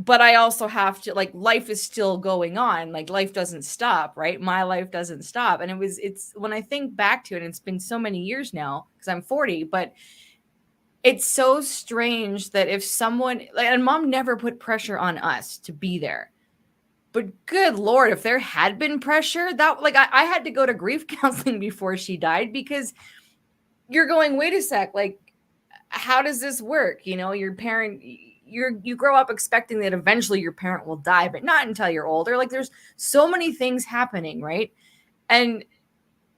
But I also have to, like, life is still going on. Like, life doesn't stop, right? My life doesn't stop. And it's when I think back to it, and it's been so many years now because I'm 40, but it's so strange that if someone, like, and mom never put pressure on us to be there. But good Lord, if there had been pressure, that, like, I had to go to grief counseling before she died, because you're going, wait a sec, like, how does this work? You know, your parent, you grow up expecting that eventually your parent will die, but not until you're older. Like, there's so many things happening, right? And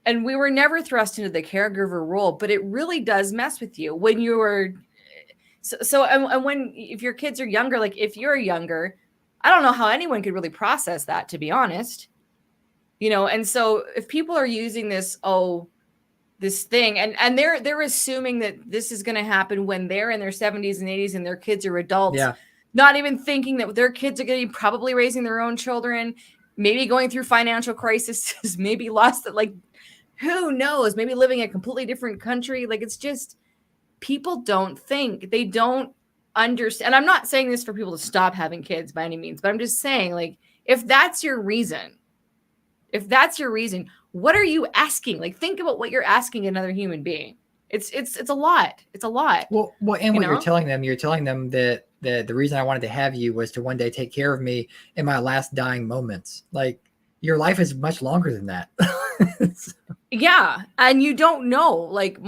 we were never thrust into the caregiver role, but it really does mess with you when you're and when, if your kids are younger, like if you're younger, I don't know how anyone could really process that, to be honest. You know, and so if people are using this, this thing, and they're assuming that this is going to happen when they're in their 70s and 80s and their kids are adults, Yeah. not even thinking that their kids are going to be probably raising their own children, maybe going through financial crises, maybe lost it, like, who knows, maybe living in a completely different country. Like, it's just, people don't think, they don't understand. And I'm not saying this for people to stop having kids by any means, but I'm just saying, like, if that's your reason, what are you asking? Like, think about what you're asking another human being. It's a lot. It's a lot. Well, and what know? you're telling them that the reason I wanted to have you was to one day take care of me in my last dying moments. Like, your life is much longer than that. Yeah. And you don't know, like,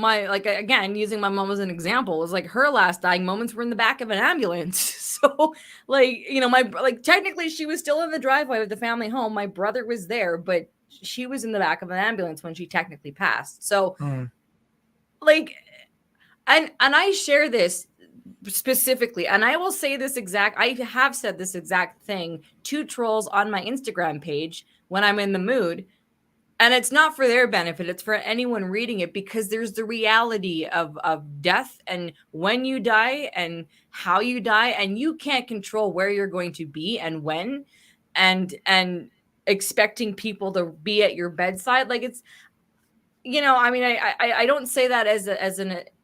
again, using my mom as an example, was like her last dying moments were in the back of an ambulance. So, like, you know, technically she was still in the driveway of the family home. My brother was there, but she was in the back of an ambulance when she technically passed. So, like, and I share this specifically, and I will say I have said this exact thing to trolls on my Instagram page when I'm in the mood. And it's not for their benefit. It's for anyone reading it, because there's the reality of death and when you die and how you die. And you can't control where you're going to be and when, and expecting people to be at your bedside. Like, it's, you know, I mean, I don't say that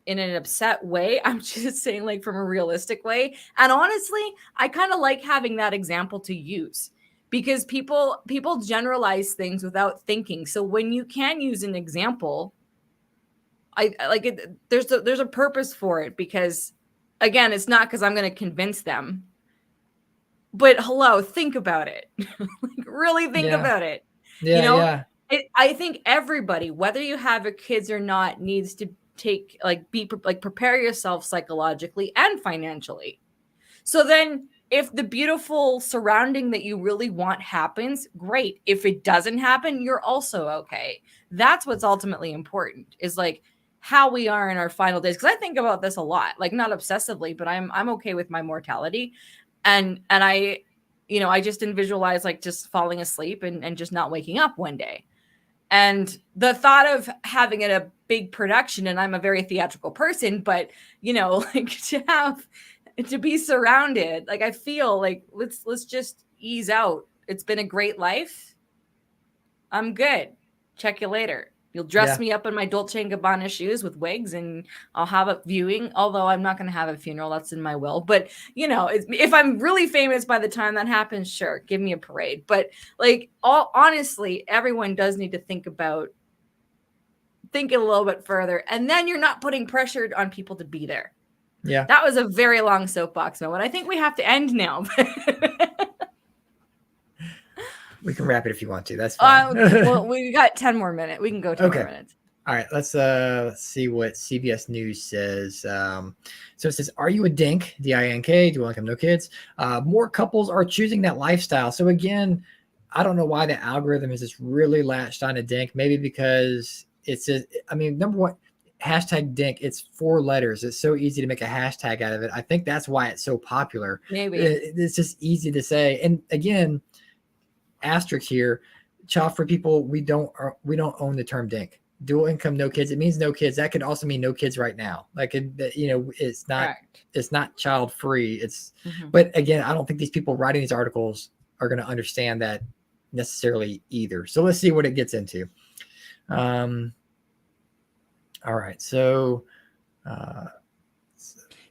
in an upset way. I'm just saying, like, from a realistic way. And honestly, I kind of like having that example to use, because people generalize things without thinking. So when you can use an example, I like it. There's a purpose for it, because, again, it's not because I'm going to convince them, but hello, think about it. Like, really think about it. Yeah, you know, yeah. I think everybody, whether you have a kids or not, needs to prepare yourself psychologically and financially. So then, if the beautiful surrounding that you really want happens, great. If it doesn't happen, you're also okay. That's what's ultimately important, is like how we are in our final days. Because I think about this a lot, like, not obsessively, but I'm okay with my mortality, and I, you know, I just visualize, like, just falling asleep and just not waking up one day. And the thought of having it a big production, and I'm a very theatrical person, but, you know, like, to be surrounded, like, I feel like let's just ease out. It's been a great life. I'm good. Check you later. You'll dress me up in my Dolce & Gabbana shoes with wigs, and I'll have a viewing, although I'm not going to have a funeral. That's in my will. But, you know, if I'm really famous by the time that happens, sure, give me a parade. But, like, honestly, everyone does need to think it a little bit further. And then you're not putting pressure on people to be there. Yeah. That was a very long soapbox moment. I think we have to end now. We can wrap it if you want to. That's fine. Well, we got 10 more minutes. We can go 10 more minutes. All right. Let's see what CBS News says. So it says, are you a dink? D-I-N-K. Do you want to come? No kids. More couples are choosing that lifestyle. So again, I don't know why the algorithm is just really latched on a dink. Maybe because it's just, I mean, number one, hashtag Dink, it's 4 letters. It's so easy to make a hashtag out of it. I think that's why it's so popular. Maybe. It's just easy to say. And again, asterisk here, Childfree people, we don't own the term Dink. Dual income, no kids. It means no kids. That could also mean no kids right now. Like, it's not, Correct. it's not child free. It's, but again, I don't think these people writing these articles are going to understand that necessarily either. So let's see what it gets into. All right. So,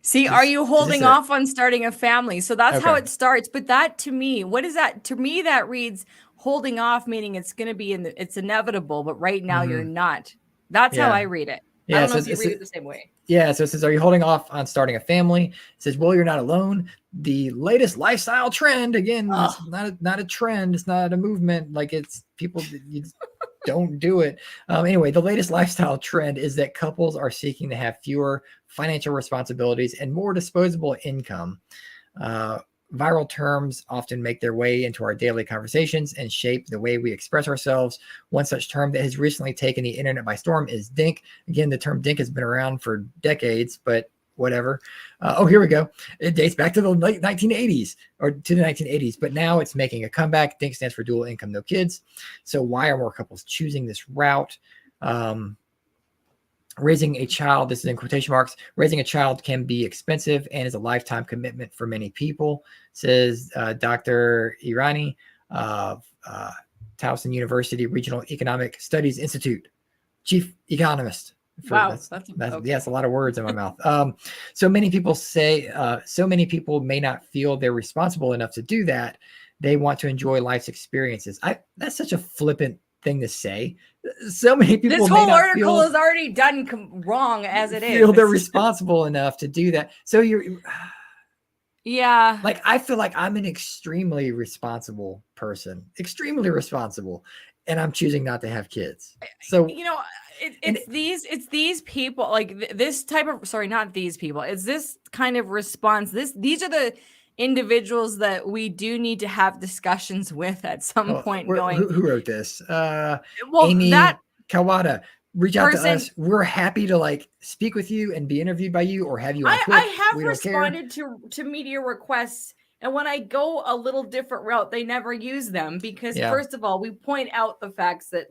see, are you holding off on starting a family? So that's how it starts. But that, to me, what is that? To me, that reads holding off, meaning it's going to be it's inevitable, but right now you're not. That's how I read it. I don't know if you read it the same way. Yeah. So it says, are you holding off on starting a family? It says, well, you're not alone. The latest lifestyle trend, again, it's not a trend. It's not a movement. Like, it's people, you don't do it. Anyway, the latest lifestyle trend is that couples are seeking to have fewer financial responsibilities and more disposable income. Viral terms often make their way into our daily conversations and shape the way we express ourselves. One such term that has recently taken the internet by storm is Dink. Again, the term Dink has been around for decades, but whatever. Here we go. It dates back to the late 1980s or to the 1980s, but now it's making a comeback. Dink stands for dual income, no kids. So why are more couples choosing this route? Raising a child, this is in quotation marks, raising a child can be expensive and is a lifetime commitment for many people, says Dr. Irani of Towson University Regional Economic Studies Institute, chief economist. That's a lot of words in my mouth. So many people say, so many people may not feel they're responsible enough to do that. They want to enjoy life's experiences. That's such a flippant thing to say. So many people, this whole article is already done wrong as it is. They're responsible enough to do that. So like, I feel like I'm an extremely responsible person, extremely responsible, and I'm choosing not to have kids. So, it's these people, like this type of, sorry, not these people. It's this kind of response. These are the individuals that we do need to have discussions with at some point. Who wrote this? Amy Kawada, reach out to us. We're happy to speak with you and be interviewed by you or have you on Twitch. I have responded to media requests, and when I go a little different route, they never use them because first of all, we point out the facts that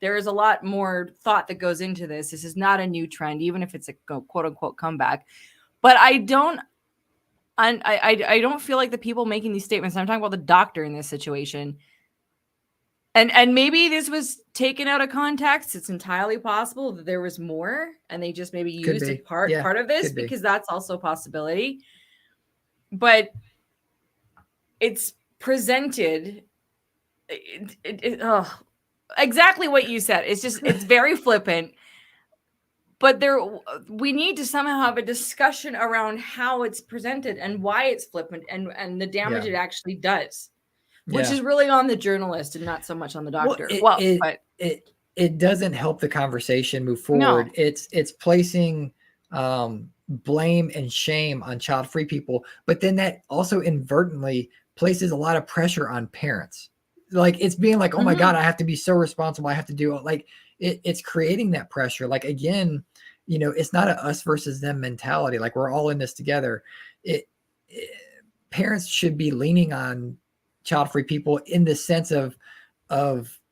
there is a lot more thought that goes into this. This is not a new trend, even if it's a quote unquote comeback. But I don't feel like the people making these statements, I'm talking about the doctor in this situation, and maybe this was taken out of context. It's entirely possible that there was more and they just maybe used a part of this because that's also a possibility. But it's presented exactly what you said. It's very flippant. But we need to somehow have a discussion around how it's presented and why it's flippant and the damage it actually does, which is really on the journalist and not so much on the doctor. It doesn't help the conversation move forward. No. It's placing blame and shame on child-free people, but then that also inadvertently places a lot of pressure on parents. Like, it's being like, oh my God, I have to be so responsible. I have to do it. It's creating that pressure. Like, again, it's not a us versus them mentality. Like, we're all in this together. Parents should be leaning on child-free people in the sense of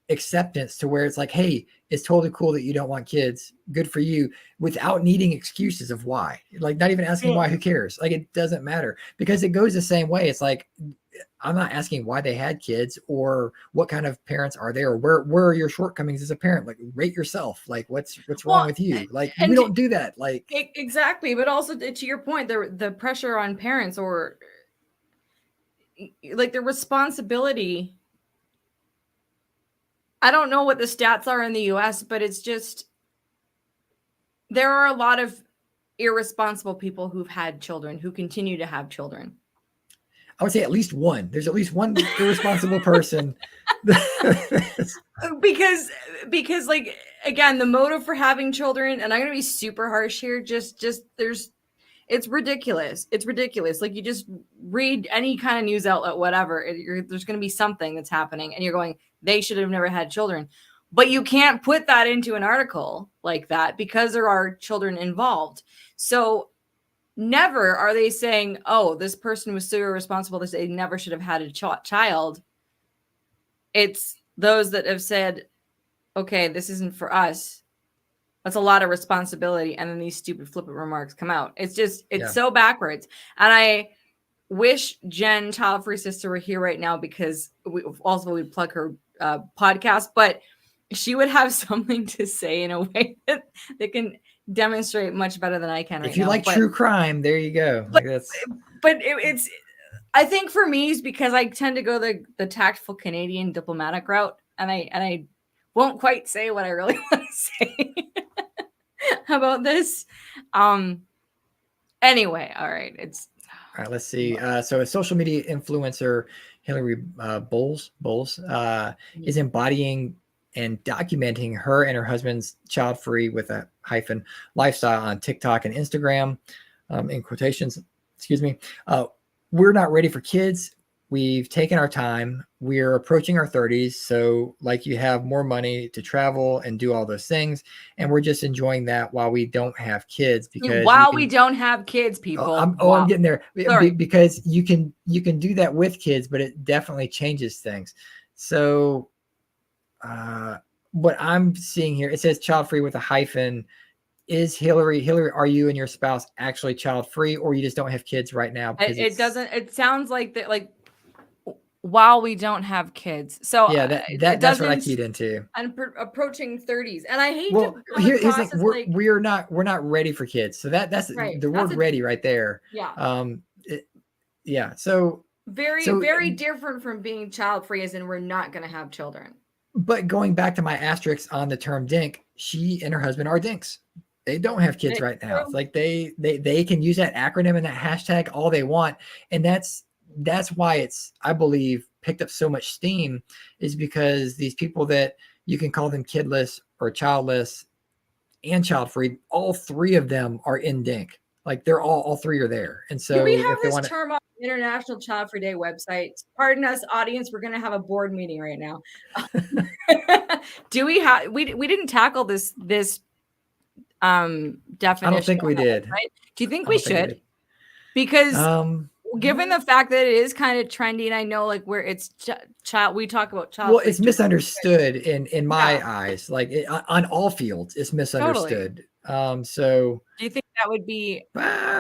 acceptance, to where it's like, hey, it's totally cool that you don't want kids. Good for you, without needing excuses of why. Like, not even asking why. Who cares? Like, it doesn't matter, because it goes the same way. It's like, I'm not asking why they had kids or what kind of parents are they or where are your shortcomings as a parent. Like, rate yourself. Like, what's wrong with you? Like, we don't do that. Like, exactly. But also, to your point, the pressure on parents, or like the responsibility. I don't know what the stats are in the US, but it's just, there are a lot of irresponsible people who've had children, who continue to have children. I would say at least one. There's at least one irresponsible person. because like, again, the motive for having children, and I'm going to be super harsh here, it's ridiculous. It's ridiculous. Like, you just read any kind of news outlet, whatever, there's going to be something that's happening and you're going, they should have never had children. But you can't put that into an article like that because there are children involved. So never are they saying, oh, this person was so irresponsible that they never should have had a child. It's those that have said, okay, this isn't for us. That's a lot of responsibility. And then these stupid flippant remarks come out. It's just, it's so backwards. And I wish Jen, Childfree Sister, were here right now because we'd plug her podcast, but she would have something to say in a way that can demonstrate much better than I can right now. If you like true crime, there you go. But it's, I think for me, is because I tend to go the tactful Canadian diplomatic route, and I won't quite say what I really want to say about this. Anyway, all right, let's see. So a social media influencer, Hillary Bowles, is embodying and documenting her and her husband's child-free with a hyphen lifestyle on TikTok and Instagram, in quotations, excuse me. We're not ready for kids. We've taken our time. We're approaching our 30s. So like you have more money to travel and do all those things. And we're just enjoying that while we don't have kids, because we don't have kids, people. I'm getting there. Sorry. Because you can do that with kids, but it definitely changes things. So what I'm seeing here, it says child free with a hyphen. Is Hillary, are you and your spouse actually child free, or you just don't have kids right now? Because it sounds like that, like, while we don't have kids. So yeah, that's what I keyed into. I'm approaching 30s, and I hate here's the thing, we're not ready for kids. So that's right. The word ready right there. Yeah. So very different from being child free, as in we're not going to have children. But going back to my asterisk on the term dink, she and her husband are dinks. They don't have kids right now. It's like they can use that acronym and that hashtag all they want. And that's why it's, I believe, picked up so much steam, is because these people that you can call them kidless or childless and child free, all three of them are in dink. Like they're all three are there. And so do we have this term on the International Child Free Day website? Pardon us, audience. We're going to have a board meeting right now. Do we have, we didn't tackle this definition. I don't think we did. Right? Do you think we should? Because given the fact that it is kind of trendy, and I know like where it's child, we talk about child. Well, it's misunderstood in my eyes. Like on all fields, it's misunderstood. Totally. So do you think that would be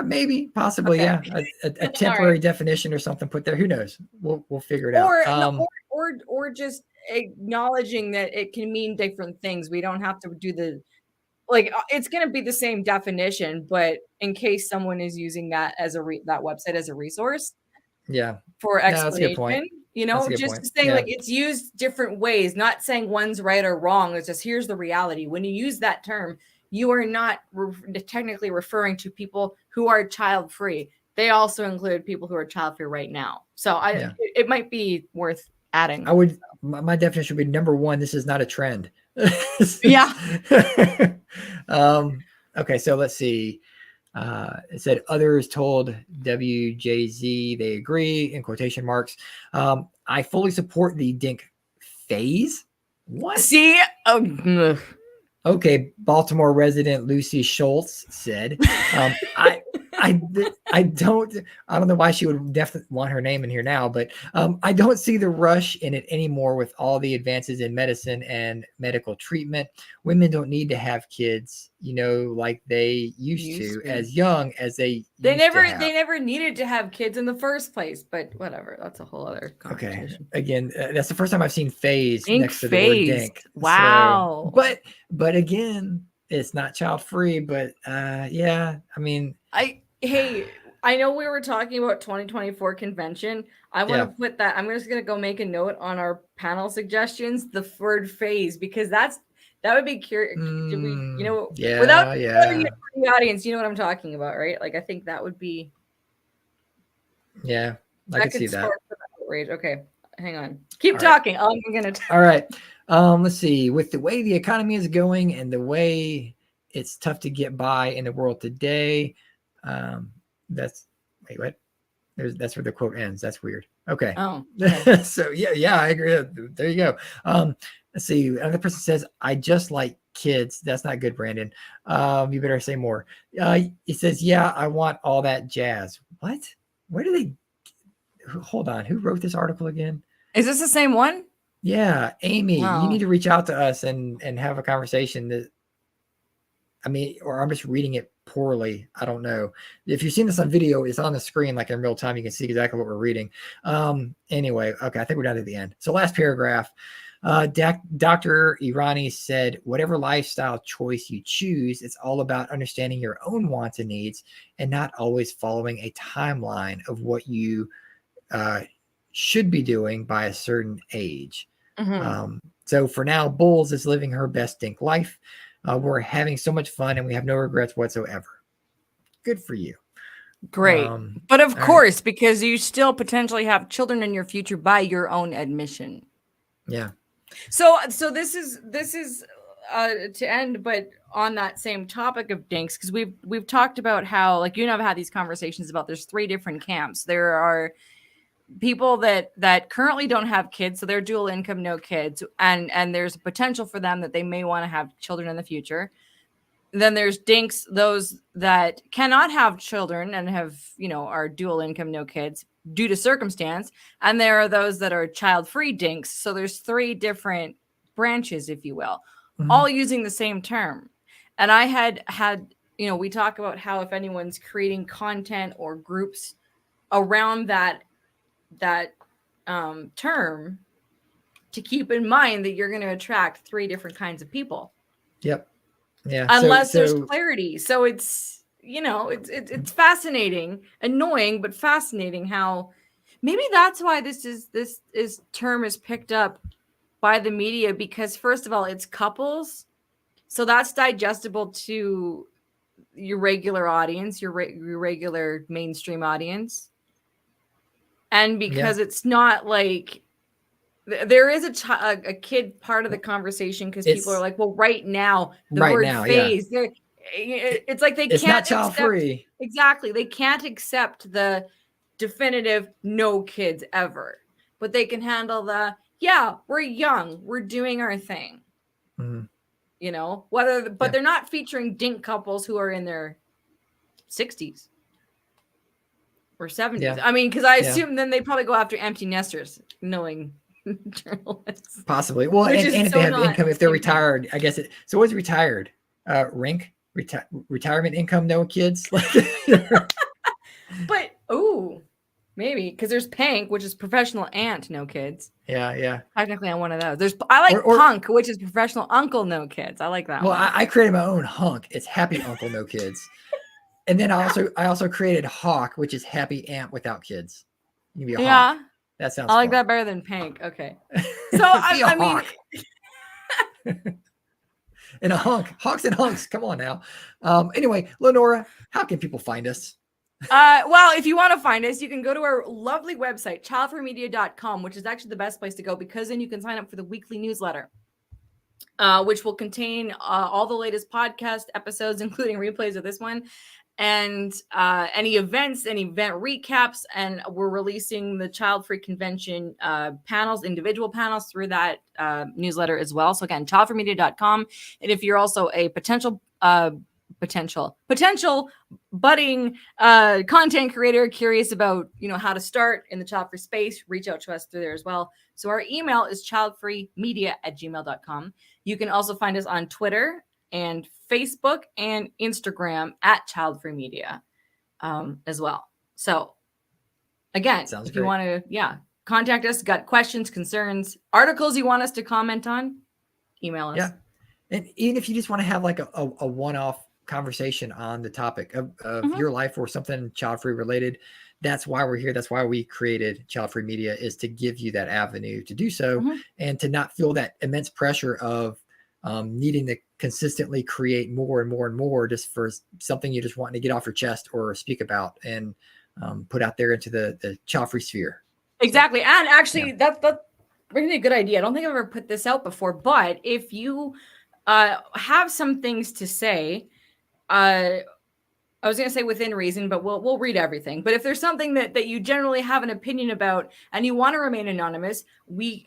maybe, possibly, okay. Yeah, a temporary definition or something put there? Who knows? We'll figure it out. Or just acknowledging that it can mean different things. We don't have to do it's going to be the same definition, but in case someone is using that as that website as a resource, for explanation, that's a good point. You know, just saying like it's used different ways, not saying one's right or wrong. It's just here's the reality. When you use that term, you are not technically referring to people who are child free. They also include people who are child free right now. So it might be worth adding. My definition would be, number one, this is not a trend. Yeah. Okay, so let's see. It said others told WJZ they agree, in quotation marks. I fully support the dink phase. What? See? Okay, Baltimore resident Lucy Schultz said, I don't know why she would definitely want her name in here now, but I don't see the rush in it anymore with all the advances in medicine and medical treatment. Women don't need to have kids, like they used to, as young as they never needed to have kids in the first place, but whatever. That's a whole other conversation. Okay. Again, that's the first time I've seen phase next to the word dink. Wow. So, but again, it's not child free, but I mean, hey, I know we were talking about 2024 convention. I want to put that. I'm just going to go make a note on our panel suggestions, the word phase, because that would be curious. Without the audience, you know what I'm talking about, right? Like, I think that would be. Yeah, I could see that. Outrage. Okay, hang on. Keep talking. I'm going to. All right. Let's see. With the way the economy is going and the way it's tough to get by in the world today, wait, what? That's where the quote ends. That's weird. Okay. Oh, okay. So yeah, I agree. There you go. Let's see. Another person says, "I just like kids." That's not good, Brandon. You better say more. He says, "Yeah, I want all that jazz." What? Where do they? Hold on. Who wrote this article again? Is this the same one? Yeah, Amy. You need Wow. to reach out to us and have a conversation. Or I'm just reading it poorly. I don't know. If you've seen this on video, it's on the screen like in real time. You can see exactly what we're reading. Anyway, okay, I think we're down to the end. So last paragraph. Dr. Irani said, whatever lifestyle choice you choose, it's all about understanding your own wants and needs and not always following a timeline of what you should be doing by a certain age. So for now, Bulls is living her best dink life. We're having so much fun and we have no regrets whatsoever. Good for you. Great. But of course, because you still potentially have children in your future by your own admission. Yeah. So this is to end, but on that same topic of dinks, because we've talked about how, like, you and I've had these conversations about there's 3 different camps. There are people that currently don't have kids, so they're dual income, no kids, and there's a potential for them that they may want to have children in the future. Then there's dinks, those that cannot have children and have, are dual income, no kids due to circumstance. And there are those that are child-free dinks. So there's 3 different branches, if you will, all using the same term. And I had, we talk about how if anyone's creating content or groups around that term, to keep in mind that you're going to attract 3 different kinds of people. Yep. Yeah. Unless there's clarity. So it's, it's fascinating, annoying, but fascinating how maybe that's why this term is picked up by the media, because first of all, it's couples. So that's digestible to your regular audience, your regular mainstream audience. And because it's not like there is a kid part of the conversation, because people are like, well, right now, the word phase, it's like it's can't child free. Exactly. They can't accept the definitive no kids ever, but they can handle we're young, we're doing our thing. But they're not featuring dink couples who are in their 60s or 70s. Yeah. I mean, because I assume then they probably go after empty nesters, knowing journalists. Possibly. Well, and if they have income, if they're retired, I guess so what's retired? Retirement income, no kids? But, maybe, because there's Pank, which is professional aunt, no kids. Yeah. Technically, I'm one of those. I like Punk, which is professional uncle, no kids. I like that one. Well, I created my own hunk. It's happy uncle, no kids. And then I also created Hawk, which is happy aunt without kids. You can be a hawk. That sounds I like fun. that better than Pank. Okay. So I mean and a hunk. Hawks and hunks. Come on now. Anyway, LeNora, how can people find us? Well, if you want to find us, you can go to our lovely website, childfreemedia.com, which is actually the best place to go, because then you can sign up for the weekly newsletter, which will contain all the latest podcast episodes, including replays of this one, and any events, any event recaps. And we're releasing the Child Free Convention panels, individual panels, through that newsletter as well. So again, childfreemedia.com. And if you're also a potential budding content creator curious about how to start in the child free space, reach out to us through there as well. So our email is childfreemedia@gmail.com. You can also find us on Twitter and Facebook and Instagram at Childfree Media as well. So again, if you want to contact us, got questions, concerns, articles you want us to comment on, email us. Yeah. And even if you just want to have like a one-off conversation on the topic of your life or something child-free related, that's why we're here. That's why we created Childfree Media, is to give you that avenue to do so and to not feel that immense pressure of needing to consistently create more and more and more just for something you just want to get off your chest or speak about and put out there into the child-free sphere. Exactly. So, and actually that's really a good idea. I don't think I've ever put this out before, but if you have some things to say, I was going to say within reason, but we'll read everything. But if there's something that you generally have an opinion about and you want to remain anonymous, we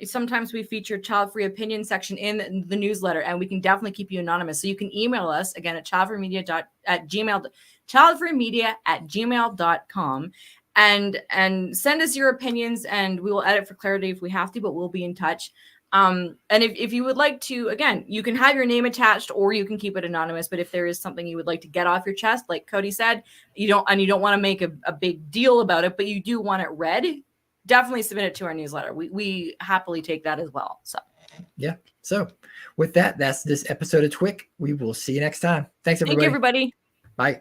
sometimes we feature child-free opinion section in the newsletter, and we can definitely keep you anonymous. So you can email us again at childfreemedia@gmail.com and send us your opinions, and we will edit for clarity if we have to, but we'll be in touch. And if you would like to, again, you can have your name attached or you can keep it anonymous. But if there is something you would like to get off your chest, like Cody said, you don't want to make a big deal about it, but you do want it read, definitely submit it to our newsletter. We happily take that as well. So yeah. So with that, that's this episode of t.w.i.c. We will see you next time. Thanks, everybody. Thank you, everybody. Bye.